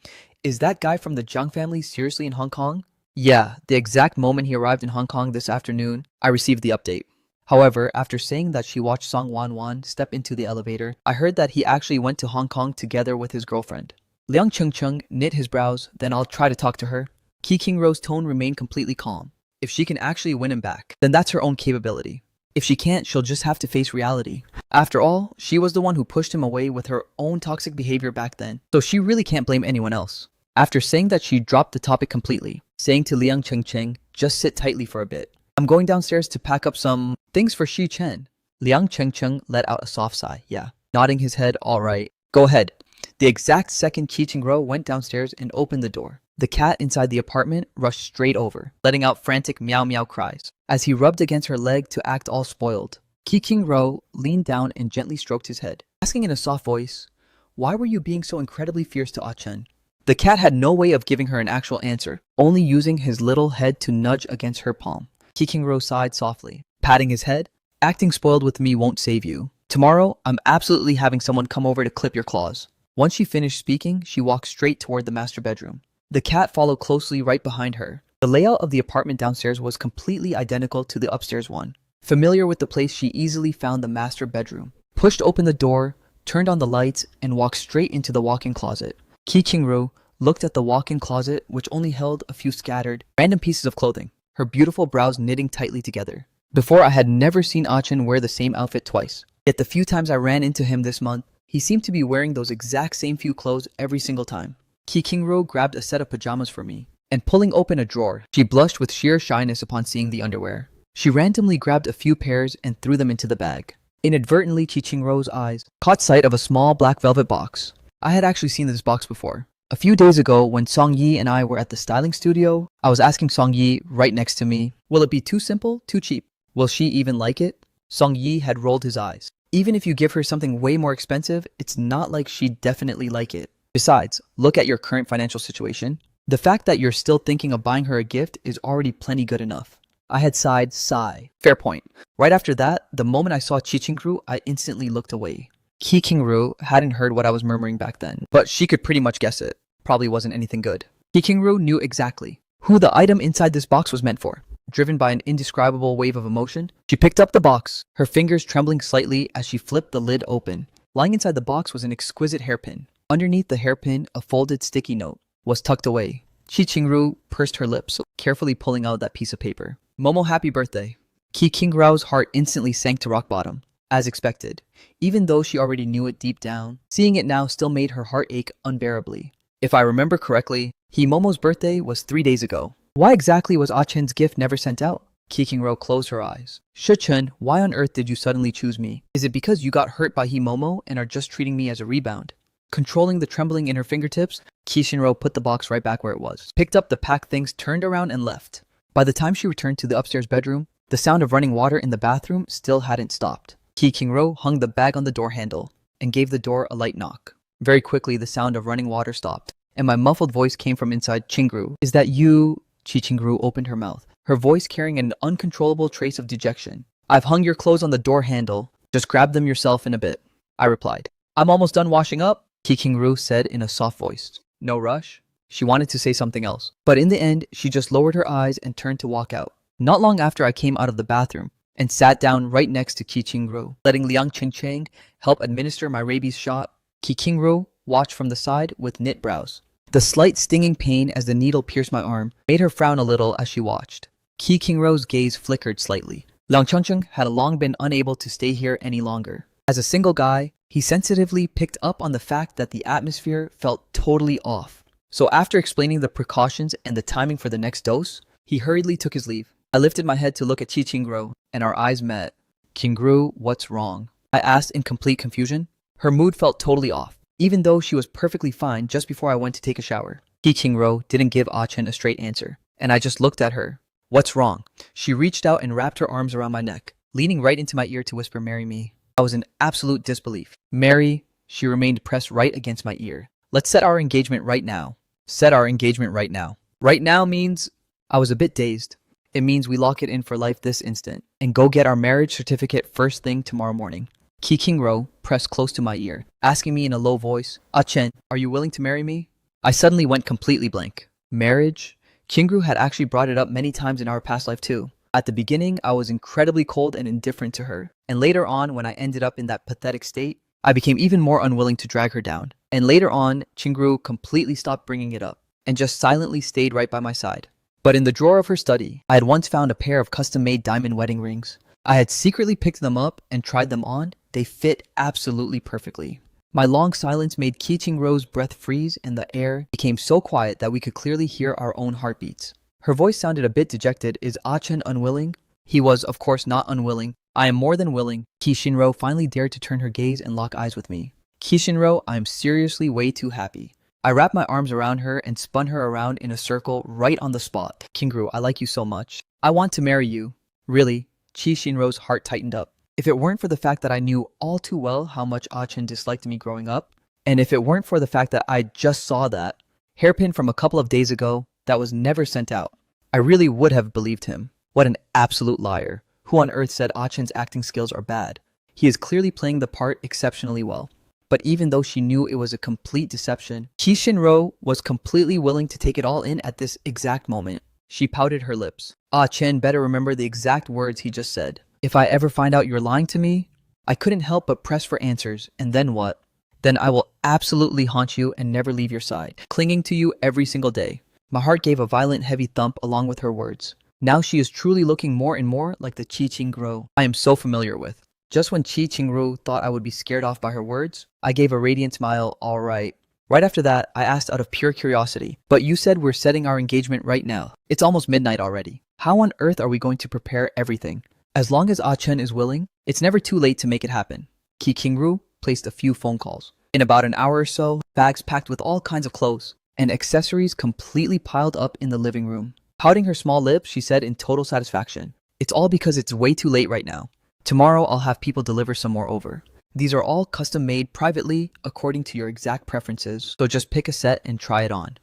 Is that guy from the Jiang family seriously in Hong Kong? Yeah, the exact moment he arrived in Hong Kong this afternoon, I received the update. However, after saying that she watched Song Wanwan step into the elevator, I heard that he actually went to Hong Kong together with his girlfriend. Liang Chengcheng knit his brows, then I'll try to talk to her. Ki King-ro's tone remained completely calm. If she can actually win him back, then that's her own capability. If she can't, she'll just have to face reality. After all, she was the one who pushed him away with her own toxic behavior back then, so she really can't blame anyone else. After saying that, she dropped the topic completely, saying to Liang Chengcheng, just sit tightly for a bit. I'm going downstairs to pack up some things for Shi Chen. Liang Chengcheng let out a soft sigh. Yeah. Nodding his head, all right. Go ahead. The exact second Ki King-ro went downstairs and opened the door, the cat inside the apartment rushed straight over, letting out frantic meow meow cries. As he rubbed against her leg to act all spoiled, Ki King-ro leaned down and gently stroked his head, asking in a soft voice, Why were you being so incredibly fierce to Ah-chen? The cat had no way of giving her an actual answer, only using his little head to nudge against her palm. Ki King-ro sighed softly, patting his head. Acting spoiled with me won't save you. Tomorrow, I'm absolutely having someone come over to clip your claws. Once she finished speaking, she walked straight toward the master bedroom. The cat followed closely right behind her. The layout of the apartment downstairs was completely identical to the upstairs one. Familiar with the place, she easily found the master bedroom, pushed open the door, turned on the lights, and walked straight into the walk-in closet. Ki King-ro looked at the walk-in closet, which only held a few scattered, random pieces of clothing, her beautiful brows knitting tightly together. Before, I had never seen Ah-chen wear the same outfit twice. Yet the few times I ran into him this month, he seemed to be wearing those exact same few clothes every single time. Ki King-ro grabbed a set of pajamas for me, and pulling open a drawer, she blushed with sheer shyness upon seeing the underwear. She randomly grabbed a few pairs and threw them into the bag. Inadvertently, Ki King-ro's eyes caught sight of a small black velvet box. I had actually seen this box before. A few days ago, when Song Yi and I were at the styling studio, I was asking Song Yi right next to me, will it be too simple, too cheap? Will she even like it? Song Yi had rolled his eyes. Even if you give her something way more expensive, it's not like she'd definitely like it. Besides, look at your current financial situation. The fact that you're still thinking of buying her a gift is already plenty good enough. I had sighed, sigh. Fair point. Right after that, the moment I saw Chi King-ru, I instantly looked away. Ki King-ru hadn't heard what I was murmuring back then, but she could pretty much guess it. Probably wasn't anything good. Ki King-ru knew exactly who the item inside this box was meant for. Driven by an indescribable wave of emotion, she picked up the box, her fingers trembling slightly as she flipped the lid open. Lying inside the box was an exquisite hairpin. Underneath the hairpin, a folded sticky note was tucked away. Chi King-ru pursed her lips, carefully pulling out that piece of paper. Momo, happy birthday. Ki King-ru's heart instantly sank to rock bottom, as expected. Even though she already knew it deep down, seeing it now still made her heart ache unbearably. If I remember correctly, Momo's birthday was 3 days ago. Why exactly was Ah-chen's gift never sent out? Ki King-ro closed her eyes. Shi-chen, why on earth did you suddenly choose me? Is it because you got hurt by Momo and are just treating me as a rebound? Controlling the trembling in her fingertips, Kishinro put the box right back where it was, picked up the packed things, turned around, and left. By the time she returned to the upstairs bedroom, the sound of running water in the bathroom still hadn't stopped. Kishinro hung the bag on the door handle and gave the door a light knock. Very quickly, the sound of running water stopped, and my muffled voice came from inside. Chingru, is that you? Chingru opened her mouth, her voice carrying an uncontrollable trace of dejection. I've hung your clothes on the door handle. Just grab them yourself in a bit, I replied. I'm almost done washing up, Kishinru said in a soft voice. No rush? She wanted to say something else, but in the end, she just lowered her eyes and turned to walk out. Not long after, I came out of the bathroom and sat down right next to Kishinru, letting Liang Qingcheng help administer my rabies shot. Kishinru watched from the side with knit brows. The slight stinging pain as the needle pierced my arm made her frown a little as she watched. Kishinru's gaze flickered slightly. Liang Qingcheng had long been unable to stay here any longer. As a single guy, he sensitively picked up on the fact that the atmosphere felt totally off. So after explaining the precautions and the timing for the next dose, he hurriedly took his leave. I lifted my head to look at Chingru, and our eyes met. Qingru, what's wrong? I asked in complete confusion. Her mood felt totally off, even though she was perfectly fine just before I went to take a shower. Qingru didn't give Chen a straight answer, and I just looked at her. What's wrong? She reached out and wrapped her arms around my neck, leaning right into my ear to whisper, marry me. I was in absolute disbelief. Mary, she remained pressed right against my ear. Let's set our engagement right now. Set our engagement right now. Right now means... I was a bit dazed. It means we lock it in for life this instant and go get our marriage certificate first thing tomorrow morning. Qingru pressed close to my ear, asking me in a low voice, Chen, are you willing to marry me? I suddenly went completely blank. Marriage? Qingru had actually brought it up many times in our past life too. At the beginning, I was incredibly cold and indifferent to her. And later on, when I ended up in that pathetic state, I became even more unwilling to drag her down. And later on, Qingru completely stopped bringing it up and just silently stayed right by my side. But in the drawer of her study, I had once found a pair of custom-made diamond wedding rings. I had secretly picked them up and tried them on. They fit absolutely perfectly. My long silence made Qingru's breath freeze and the air became so quiet that we could clearly hear our own heartbeats. Her voice sounded a bit dejected. Is Chen unwilling? He was, of course, not unwilling. I am more than willing. Kishinro finally dared to turn her gaze and lock eyes with me. Kishinro, I am seriously way too happy. I wrapped my arms around her and spun her around in a circle right on the spot. Qingru, I like you so much. I want to marry you. Really? Kishinro's heart tightened up. If it weren't for the fact that I knew all too well how much Chen disliked me growing up, and if it weren't for the fact that I just saw that hairpin from a couple of days ago that was never sent out, I really would have believed him. What an absolute liar. Who on earth said Chen's acting skills are bad? He is clearly playing the part exceptionally well. But even though she knew it was a complete deception, Kishinro was completely willing to take it all in at this exact moment. She pouted her lips. Chen better remember the exact words he just said. If I ever find out you're lying to me, I couldn't help but press for answers. And then what? Then I will absolutely haunt you and never leave your side, clinging to you every single day. My heart gave a violent heavy thump along with her words. Now she is truly looking more and more like the Qingru I am so familiar with. Just when Qingru thought I would be scared off by her words, I gave a radiant smile, all right. Right after that, I asked out of pure curiosity, but you said we're setting our engagement right now. It's almost midnight already. How on earth are we going to prepare everything? As long as Chen is willing, it's never too late to make it happen. Qingru placed a few phone calls. In about an hour or so, bags packed with all kinds of clothes and accessories completely piled up in the living room. Pouting her small lips, she said in total satisfaction, it's all because it's way too late right now. Tomorrow I'll have people deliver some more over. These are all custom made privately according to your exact preferences, so just pick a set and try it on.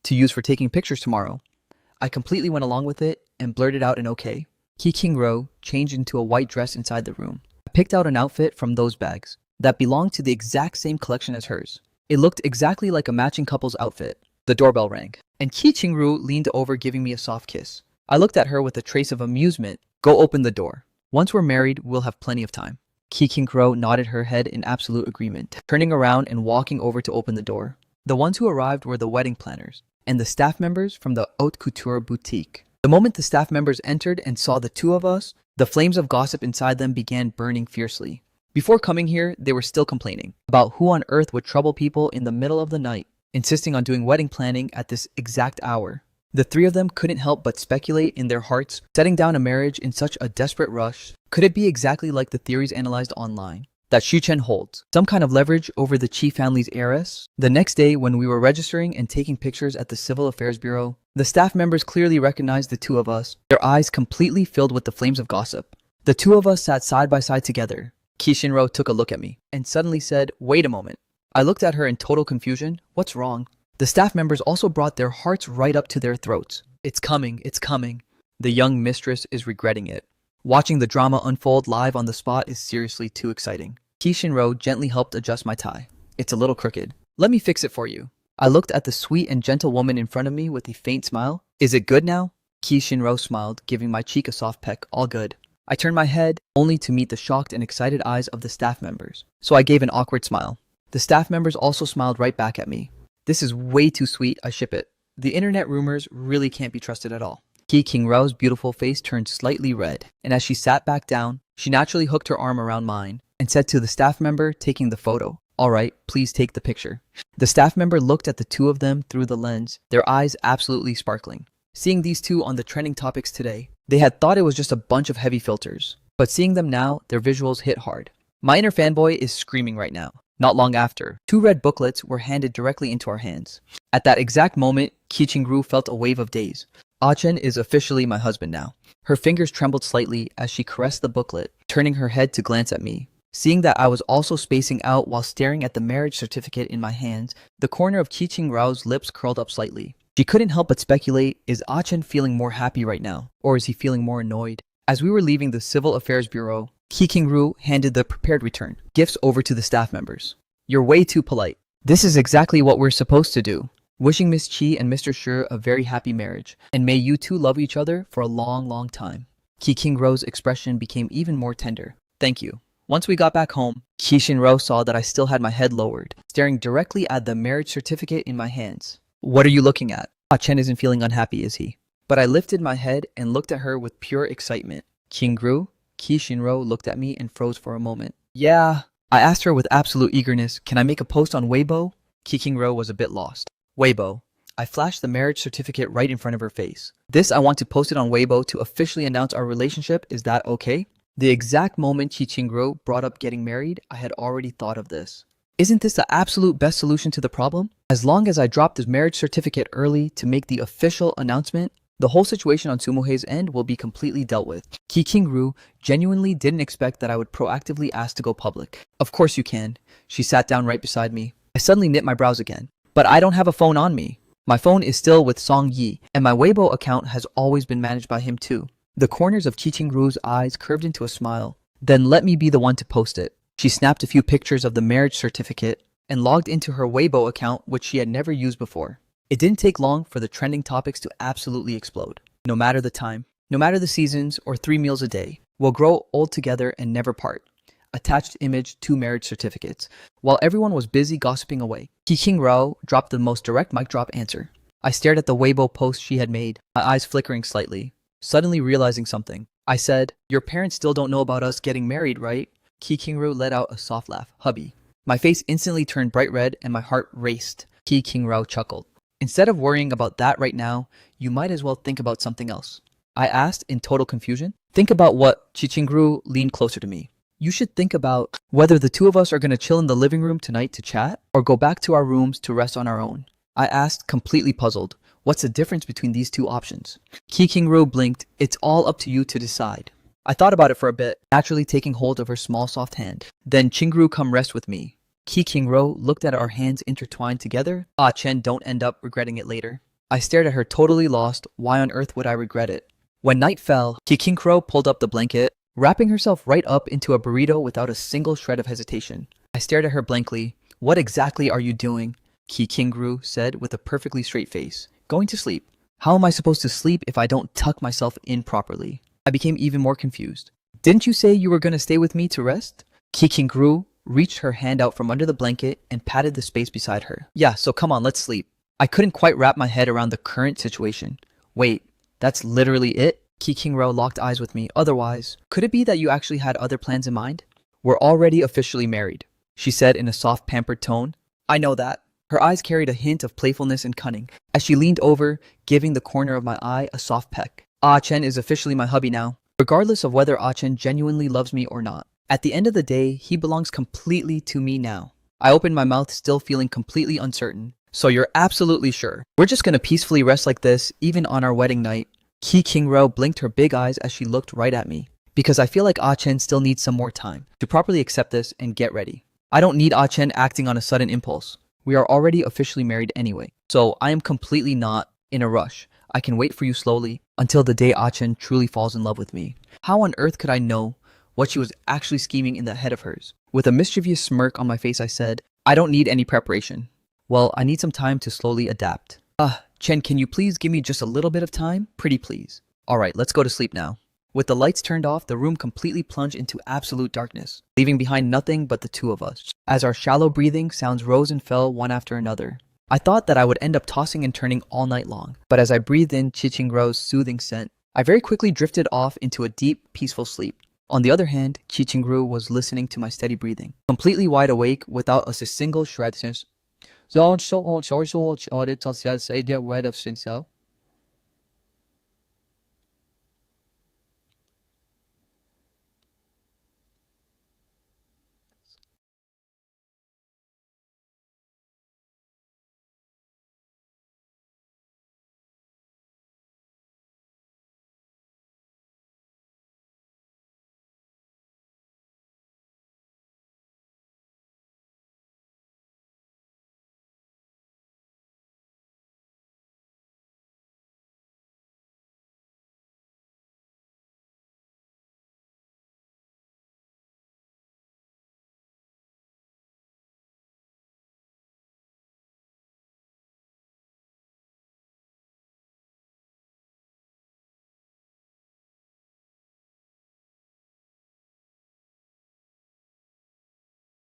To use for taking pictures tomorrow. I completely went along with it and blurted out an okay. Qingru changed into a white dress inside the room. I picked out an outfit from those bags that belonged to the exact same collection as hers. It looked exactly like a matching couple's outfit. The doorbell rang, and Qingru leaned over giving me a soft kiss. I looked at her with a trace of amusement. Go open the door. Once we're married, we'll have plenty of time. Qingru nodded her head in absolute agreement, turning around and walking over to open the door. The ones who arrived were the wedding planners and the staff members from the haute couture boutique. The moment the staff members entered and saw the two of us, the flames of gossip inside them began burning fiercely. Before coming here, they were still complaining about who on earth would trouble people in the middle of the night, insisting on doing wedding planning at this exact hour. The three of them couldn't help but speculate in their hearts, setting down a marriage in such a desperate rush. Could it be exactly like the theories analyzed online, that Shuchen holds, some kind of leverage over the Qi family's heiress. The next day, when we were registering and taking pictures at the Civil Affairs Bureau, the staff members clearly recognized the two of us, their eyes completely filled with the flames of gossip. The two of us sat side by side together. Qi Shinro took a look at me and suddenly said, "Wait a moment." I looked at her in total confusion. What's wrong? The staff members also brought their hearts right up to their throats. It's coming, it's coming. The young mistress is regretting it. Watching the drama unfold live on the spot is seriously too exciting. Qi Shinro gently helped adjust my tie. It's a little crooked. Let me fix it for you. I looked at the sweet and gentle woman in front of me with a faint smile. Is it good now? Qi Shinro smiled, giving my cheek a soft peck. All good. I turned my head, only to meet the shocked and excited eyes of the staff members. So I gave an awkward smile. The staff members also smiled right back at me. This is way too sweet, I ship it. The internet rumors really can't be trusted at all. Qi Qingrao's beautiful face turned slightly red, and as she sat back down, she naturally hooked her arm around mine and said to the staff member taking the photo, "All right, please take the picture." The staff member looked at the two of them through the lens, their eyes absolutely sparkling. Seeing these two on the trending topics today, they had thought it was just a bunch of heavy filters, but seeing them now, their visuals hit hard. My inner fanboy is screaming right now. Not long after, 2 red booklets were handed directly into our hands. At that exact moment, Qi Qingru felt a wave of daze. Ah-Chen is officially my husband now. Her fingers trembled slightly as she caressed the booklet, turning her head to glance at me. Seeing that I was also spacing out while staring at the marriage certificate in my hands, the corner of Qi Qingrao's lips curled up slightly. She couldn't help but speculate, is Ah-Chen feeling more happy right now, or is he feeling more annoyed? As we were leaving the Civil Affairs Bureau, Qi Qingru handed the prepared return gifts over to the staff members. You're way too polite. This is exactly what we're supposed to do. Wishing Miss Qi and Mr. Shi a very happy marriage, and may you two love each other for a long, long time. Qi Qingro's expression became even more tender. Thank you. Once we got back home, Qi Shinro saw that I still had my head lowered, staring directly at the marriage certificate in my hands. What are you looking at? Ah-Chen isn't feeling unhappy, is he? But I lifted my head and looked at her with pure excitement. Qingru? Qi Shinro looked at me and froze for a moment. Yeah. I asked her with absolute eagerness, can I make a post on Weibo? Qi Qingru was a bit lost. Weibo. I flashed the marriage certificate right in front of her face. This, I want to post it on Weibo to officially announce our relationship. Is that okay? The exact moment Qi Qingru brought up getting married, I had already thought of this. Isn't this the absolute best solution to the problem? As long as I drop this marriage certificate early to make the official announcement, the whole situation on Sumohei's end will be completely dealt with. Qi Qingru genuinely didn't expect that I would proactively ask to go public. Of course you can. She sat down right beside me. I suddenly knit my brows again. But I don't have a phone on me. My phone is still with Song Yi, and my Weibo account has always been managed by him too. The corners of Qi Qingru's eyes curved into a smile. Then let me be the one to post it. She snapped a few pictures of the marriage certificate and logged into her Weibo account, which she had never used before. It didn't take long for the trending topics to absolutely explode. No matter the time, no matter the seasons or 3 meals a day, we'll grow old together and never part. Attached image 2 marriage certificates. While everyone was busy gossiping away, Qi Qingrao dropped the most direct mic drop answer. I stared at the Weibo post she had made, my eyes flickering slightly, suddenly realizing something. I said, your parents still don't know about us getting married, right? Qi Qingru let out a soft laugh. Hubby. My face instantly turned bright red and my heart raced. Qi Qingrao chuckled. Instead of worrying about that right now, you might as well think about something else. I asked in total confusion. Think about what? Qi Qingru leaned closer to me. You should think about whether the two of us are going to chill in the living room tonight to chat or go back to our rooms to rest on our own. I asked, completely puzzled. What's the difference between these two options? Qi Qingru blinked. It's all up to you to decide. I thought about it for a bit, naturally taking hold of her small soft hand. Then Qingru, come rest with me. Qi Qingru looked at our hands intertwined together. Ah-Chen, don't end up regretting it later. I stared at her totally lost. Why on earth would I regret it? When night fell, Qi Qingru pulled up the blanket, wrapping herself right up into a burrito without a single shred of hesitation. I stared at her blankly. What exactly are you doing? Qi Qingru said with a perfectly straight face. Going to sleep. How am I supposed to sleep if I don't tuck myself in properly? I became even more confused. Didn't you say you were going to stay with me to rest? Qi Qingru reached her hand out from under the blanket and patted the space beside her. Yeah, so come on, let's sleep. I couldn't quite wrap my head around the current situation. Wait, that's literally it? Qi Qingru locked eyes with me. Otherwise, could it be that you actually had other plans in mind? We're already officially married, she said in a soft, pampered tone. I know that. Her eyes carried a hint of playfulness and cunning as she leaned over, giving the corner of my eye a soft peck. Ah-Chen is officially my hubby now, regardless of whether Ah-Chen genuinely loves me or not. At the end of the day, he belongs completely to me now. I opened my mouth, still feeling completely uncertain. So you're absolutely sure? We're just gonna peacefully rest like this, even on our wedding night? Ki King-ro blinked her big eyes as she looked right at me. Because I feel like Ah-chen still needs some more time to properly accept this and get ready. I don't need Ah-chen acting on a sudden impulse. We are already officially married anyway. So I am completely not in a rush. I can wait for you slowly until the day Ah-chen truly falls in love with me. How on earth could I know what she was actually scheming in that head of hers? With a mischievous smirk on my face, I said, I don't need any preparation. Well, I need some time to slowly adapt. Chen, can you please give me just a little bit of time? Pretty please. Alright, let's go to sleep now. With the lights turned off, the room completely plunged into absolute darkness, leaving behind nothing but the two of us. As our shallow breathing sounds rose and fell one after another, I thought that I would end up tossing and turning all night long. But as I breathed in Chi-Ching-ro's soothing scent, I very quickly drifted off into a deep, peaceful sleep. On the other hand, Chi-Ching-ro was listening to my steady breathing, completely wide awake without a single shred since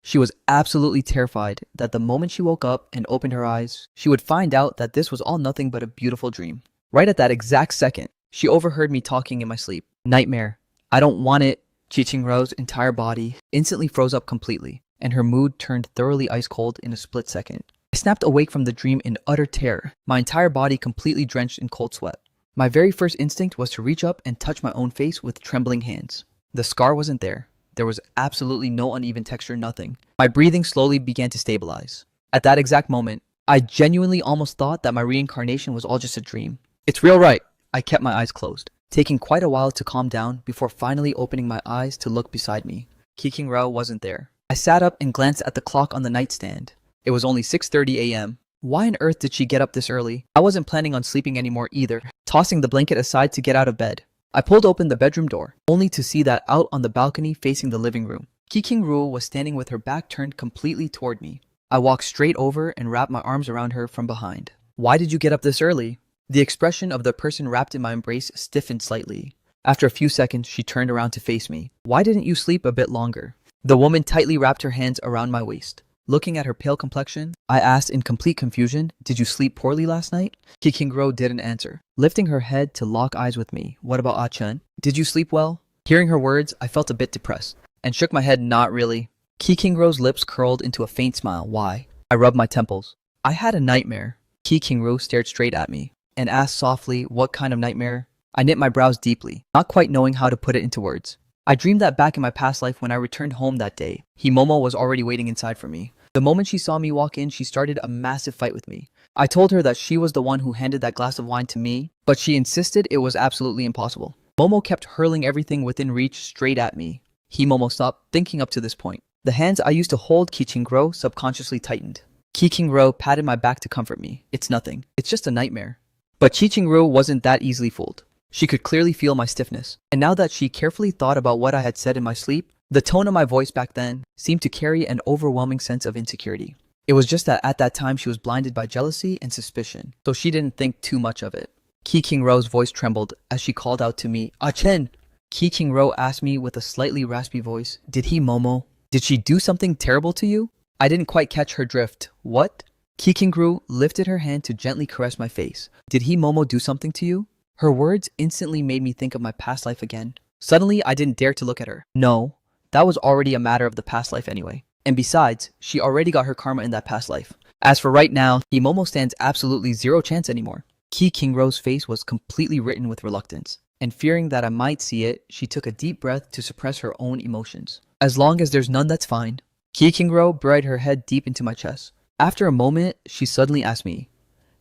She was absolutely terrified that the moment she woke up and opened her eyes, she would find out that this was all nothing but a beautiful dream. Right at that exact second, she overheard me talking in my sleep. Nightmare. I don't want it. Chi-Ching-ro's entire body instantly froze up completely, and her mood turned thoroughly ice cold in a split second. I snapped awake from the dream in utter terror, my entire body completely drenched in cold sweat. My very first instinct was to reach up and touch my own face with trembling hands. The scar wasn't there. There was absolutely no uneven texture, nothing. My breathing slowly began to stabilize. At that exact moment, I genuinely almost thought that my reincarnation was all just a dream. It's real, right? I kept my eyes closed, taking quite a while to calm down before finally opening my eyes to look beside me. Ki King-ro wasn't there. I sat up and glanced at the clock on the nightstand. It was only 6:30 a.m. Why on earth did she get up this early? I wasn't planning on sleeping anymore either, tossing the blanket aside to get out of bed. I pulled open the bedroom door, only to see that out on the balcony facing the living room, Ki King-ro was standing with her back turned completely toward me. I walked straight over and wrapped my arms around her from behind. Why did you get up this early? The expression of the person wrapped in my embrace stiffened slightly. After a few seconds, she turned around to face me. Why didn't you sleep a bit longer? The woman tightly wrapped her hands around my waist. Looking at her pale complexion, I asked in complete confusion, did you sleep poorly last night? Ki King-ro didn't answer, lifting her head to lock eyes with me. What about Ah-chen? Did you sleep well? Hearing her words, I felt a bit depressed, and shook my head not really. Ki King-ro's lips curled into a faint smile. Why? I rubbed my temples. I had a nightmare. Ki King-ro stared straight at me, and asked softly, what kind of nightmare? I knit my brows deeply, not quite knowing how to put it into words. I dreamed that back in my past life when I returned home that day, Himomo was already waiting inside for me. The moment she saw me walk in, she started a massive fight with me. I told her that she was the one who handed that glass of wine to me, but she insisted it was absolutely impossible. Momo kept hurling everything within reach straight at me. Himomo stopped thinking up to this point. The hands I used to hold Ki King-ro subconsciously tightened. Ki King-ro patted my back to comfort me. It's nothing. It's just a nightmare. But Chi Ching-ro wasn't that easily fooled. She could clearly feel my stiffness, and now that she carefully thought about what I had said in my sleep, the tone of my voice back then seemed to carry an overwhelming sense of insecurity. It was just that at that time she was blinded by jealousy and suspicion, so she didn't think too much of it. Ki King-ro's voice trembled as she called out to me, Ah-chen! Ki King-ro asked me with a slightly raspy voice, did he Momo? Did she do something terrible to you? I didn't quite catch her drift. What? Ki King-ro lifted her hand to gently caress my face. Did he Momo do something to you? Her words instantly made me think of my past life again. Suddenly, I didn't dare to look at her. No, that was already a matter of the past life anyway. And besides, she already got her karma in that past life. As for right now, Himomo stands absolutely zero chance anymore. Ki King-ro's face was completely written with reluctance, and fearing that I might see it, she took a deep breath to suppress her own emotions. As long as there's none, that's fine. Ki Kingro buried her head deep into my chest. After a moment, she suddenly asked me,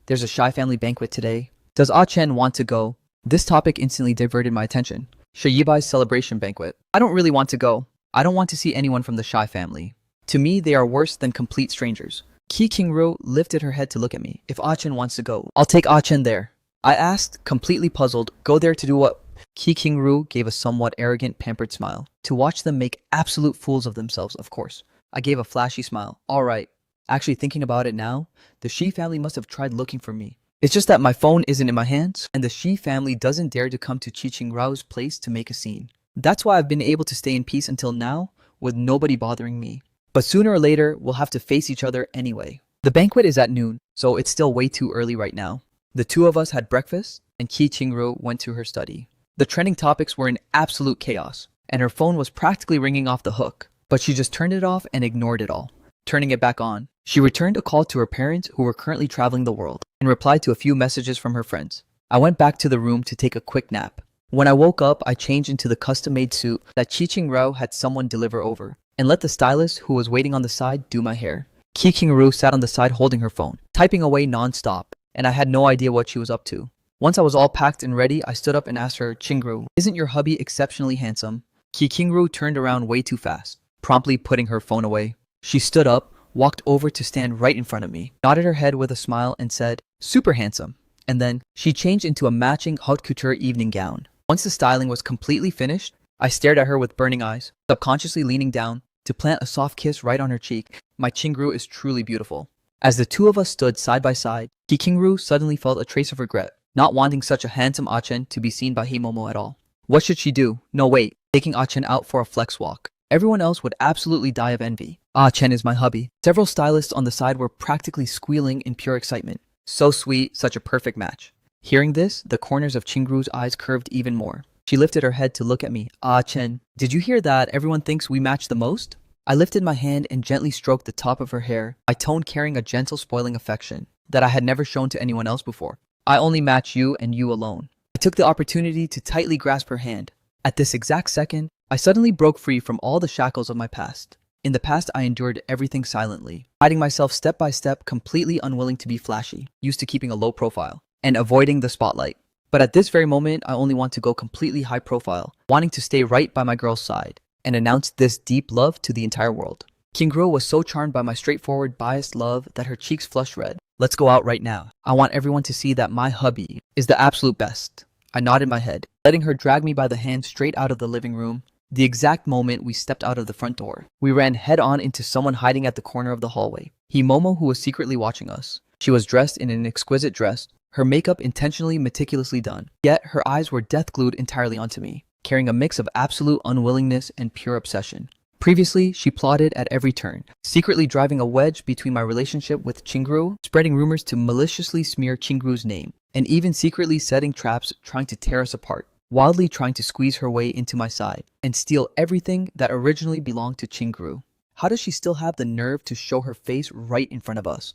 "There's a Shy family banquet today. Does Ah Chen want to go?" This topic instantly diverted my attention. Shayibai's celebration banquet. I don't really want to go. I don't want to see anyone from the Shy family. To me, they are worse than complete strangers. Ki Kingro lifted her head to look at me. If Ah Chen wants to go, I'll take Ah Chen there. I asked, completely puzzled, go there to do what? Ki Kingru gave a somewhat arrogant, pampered smile. To watch them make absolute fools of themselves, of course. I gave a flashy smile. All right. Actually, thinking about it now, the Shi family must have tried looking for me. It's just that my phone isn't in my hands, and the Shi family doesn't dare to come to Chi Rao's place to make a scene. That's why I've been able to stay in peace until now, with nobody bothering me. But sooner or later, we'll have to face each other anyway. The banquet is at noon, so it's still way too early right now. The two of us had breakfast, and Ki Qingru went to her study. The trending topics were in absolute chaos, and her phone was practically ringing off the hook. But she just turned it off and ignored it all. Turning it back on, she returned a call to her parents who were currently traveling the world, and replied to a few messages from her friends. I went back to the room to take a quick nap. When I woke up, I changed into the custom-made suit that Chi Qingrao had someone deliver over, and let the stylist who was waiting on the side do my hair. Ki Qingru sat on the side holding her phone, typing away non-stop, and I had no idea what she was up to. Once I was all packed and ready, I stood up and asked her, "Qingru, isn't your hubby exceptionally handsome?" Ki Qingru turned around way too fast, promptly putting her phone away. She stood up, walked over to stand right in front of me, nodded her head with a smile and said, "Super handsome." And then, she changed into a matching haute couture evening gown. Once the styling was completely finished, I stared at her with burning eyes, subconsciously leaning down to plant a soft kiss right on her cheek. My Qingru is truly beautiful. As the two of us stood side by side, Ki Qingru suddenly felt a trace of regret, not wanting such a handsome Ah-Chen to be seen by Himomo at all. What should she do? No, wait, taking Ah-Chen out for a flex walk. Everyone else would absolutely die of envy. Ah-Chen is my hubby. Several stylists on the side were practically squealing in pure excitement. So sweet, such a perfect match. Hearing this, the corners of Qingru's eyes curved even more. She lifted her head to look at me. Ah-Chen, did you hear that everyone thinks we match the most? I lifted my hand and gently stroked the top of her hair, my tone carrying a gentle spoiling affection that I had never shown to anyone else before. I only match you and you alone. I took the opportunity to tightly grasp her hand. At this exact second, I suddenly broke free from all the shackles of my past. In the past, I endured everything silently, hiding myself step by step, completely unwilling to be flashy, used to keeping a low profile, and avoiding the spotlight. But at this very moment, I only want to go completely high profile, wanting to stay right by my girl's side, and announce this deep love to the entire world. Qingru was so charmed by my straightforward, biased love that her cheeks flushed red. Let's go out right now. I want everyone to see that my hubby is the absolute best. I nodded my head, letting her drag me by the hand straight out of the living room. The exact moment we stepped out of the front door, we ran head-on into someone hiding at the corner of the hallway. Himomo, who was secretly watching us. She was dressed in an exquisite dress, her makeup intentionally meticulously done. Yet her eyes were death-glued entirely onto me, carrying a mix of absolute unwillingness and pure obsession. Previously, she plotted at every turn, secretly driving a wedge between my relationship with Qingru, spreading rumors to maliciously smear Qingru's name, and even secretly setting traps trying to tear us apart, wildly trying to squeeze her way into my side and steal everything that originally belonged to Qingru. How does she still have the nerve to show her face right in front of us?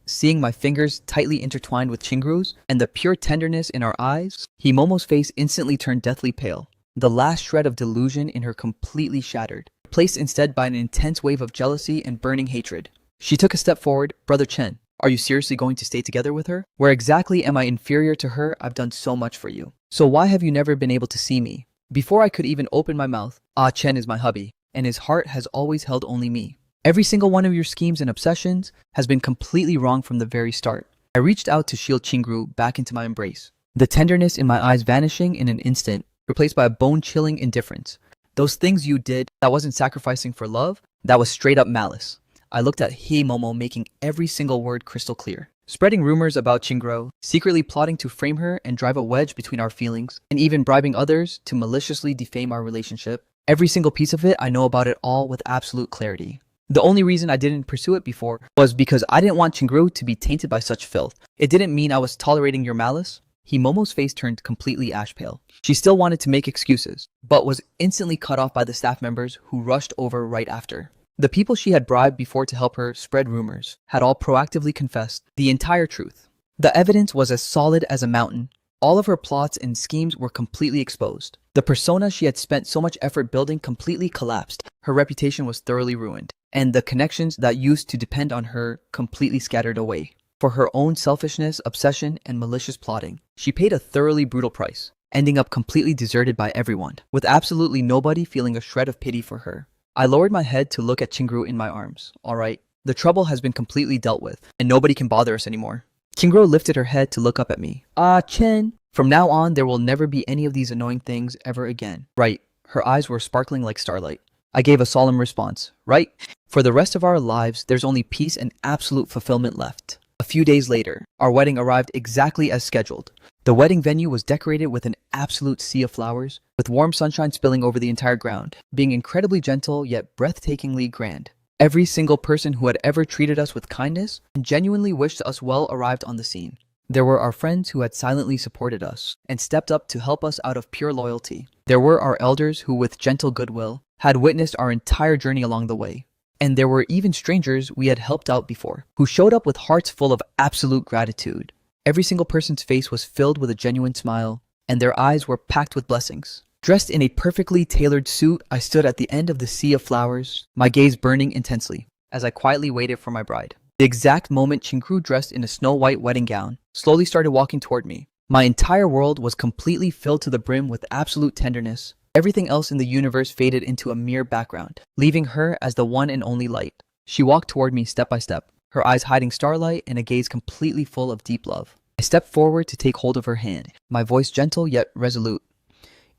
Seeing my fingers tightly intertwined with Qingru's and the pure tenderness in our eyes, Himomo's face instantly turned deathly pale. The last shred of delusion in her completely shattered, replaced instead by an intense wave of jealousy and burning hatred. She took a step forward. "Brother Chen, are you seriously going to stay together with her? Where exactly am I inferior to her? I've done so much for you. So why have you never been able to see me?" Before I could even open my mouth, Chen is my hubby, and his heart has always held only me. Every single one of your schemes and obsessions has been completely wrong from the very start. I reached out to shield Qingru back into my embrace, the tenderness in my eyes vanishing in an instant, replaced by a bone-chilling indifference. Those things you did, that wasn't sacrificing for love, that was straight up malice. I looked at Himomo, making every single word crystal clear, spreading rumors about Qingru, secretly plotting to frame her and drive a wedge between our feelings, and even bribing others to maliciously defame our relationship. Every single piece of it, I know about it all with absolute clarity. The only reason I didn't pursue it before was because I didn't want Qingru to be tainted by such filth. It didn't mean I was tolerating your malice. Himomo's face turned completely ash pale. She still wanted to make excuses, but was instantly cut off by the staff members who rushed over right after. The people she had bribed before to help her spread rumors had all proactively confessed the entire truth. The evidence was as solid as a mountain. All of her plots and schemes were completely exposed. The persona she had spent so much effort building completely collapsed. Her reputation was thoroughly ruined, and the connections that used to depend on her completely scattered away. For her own selfishness, obsession, and malicious plotting, she paid a thoroughly brutal price, ending up completely deserted by everyone, with absolutely nobody feeling a shred of pity for her. I lowered my head to look at Chingru in my arms. All right, the trouble has been completely dealt with, and nobody can bother us anymore. Chingru lifted her head to look up at me. Ah, Chen. From now on, there will never be any of these annoying things ever again. Right. Her eyes were sparkling like starlight. I gave a solemn response. Right. For the rest of our lives, there's only peace and absolute fulfillment left. A few days later, our wedding arrived exactly as scheduled. The wedding venue was decorated with an absolute sea of flowers, with warm sunshine spilling over the entire ground, being incredibly gentle yet breathtakingly grand. Every single person who had ever treated us with kindness and genuinely wished us well arrived on the scene. There were our friends who had silently supported us and stepped up to help us out of pure loyalty. There were our elders who, with gentle goodwill, had witnessed our entire journey along the way. And there were even strangers we had helped out before, who showed up with hearts full of absolute gratitude. Every single person's face was filled with a genuine smile, and their eyes were packed with blessings. Dressed in a perfectly tailored suit, I stood at the end of the sea of flowers, my gaze burning intensely, as I quietly waited for my bride. The exact moment Chingru, dressed in a snow-white wedding gown, slowly started walking toward me. My entire world was completely filled to the brim with absolute tenderness. Everything else in the universe faded into a mere background, leaving her as the one and only light. She walked toward me step by step, her eyes hiding starlight and a gaze completely full of deep love. I stepped forward to take hold of her hand, my voice gentle yet resolute.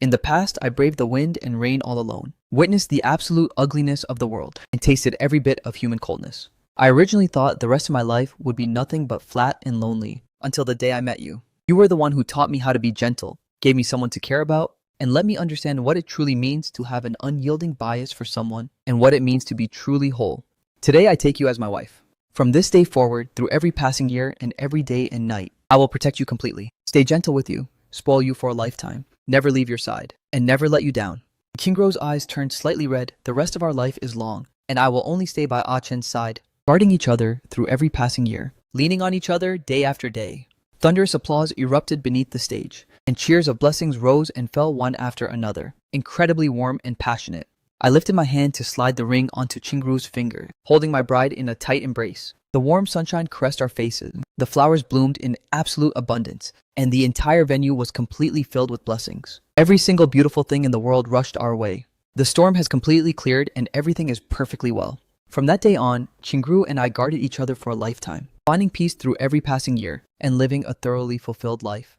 In the past, I braved the wind and rain all alone, witnessed the absolute ugliness of the world, and tasted every bit of human coldness. I originally thought the rest of my life would be nothing but flat and lonely, until the day I met you. You were the one who taught me how to be gentle, gave me someone to care about, and let me understand what it truly means to have an unyielding bias for someone and what it means to be truly whole. Today I take you as my wife. From this day forward, through every passing year and every day and night, I will protect you completely, stay gentle with you, spoil you for a lifetime, never leave your side, and never let you down. Qingruo's eyes turned slightly red. The rest of our life is long, and I will only stay by Ah Chen's side, guarding each other through every passing year, leaning on each other day after day. Thunderous applause erupted beneath the stage, and cheers of blessings rose and fell one after another, incredibly warm and passionate. I lifted my hand to slide the ring onto Qingruo's finger, holding my bride in a tight embrace. The warm sunshine caressed our faces, the flowers bloomed in absolute abundance, and the entire venue was completely filled with blessings. Every single beautiful thing in the world rushed our way. The storm has completely cleared and everything is perfectly well. From that day on, Qingru and I guarded each other for a lifetime, finding peace through every passing year and living a thoroughly fulfilled life.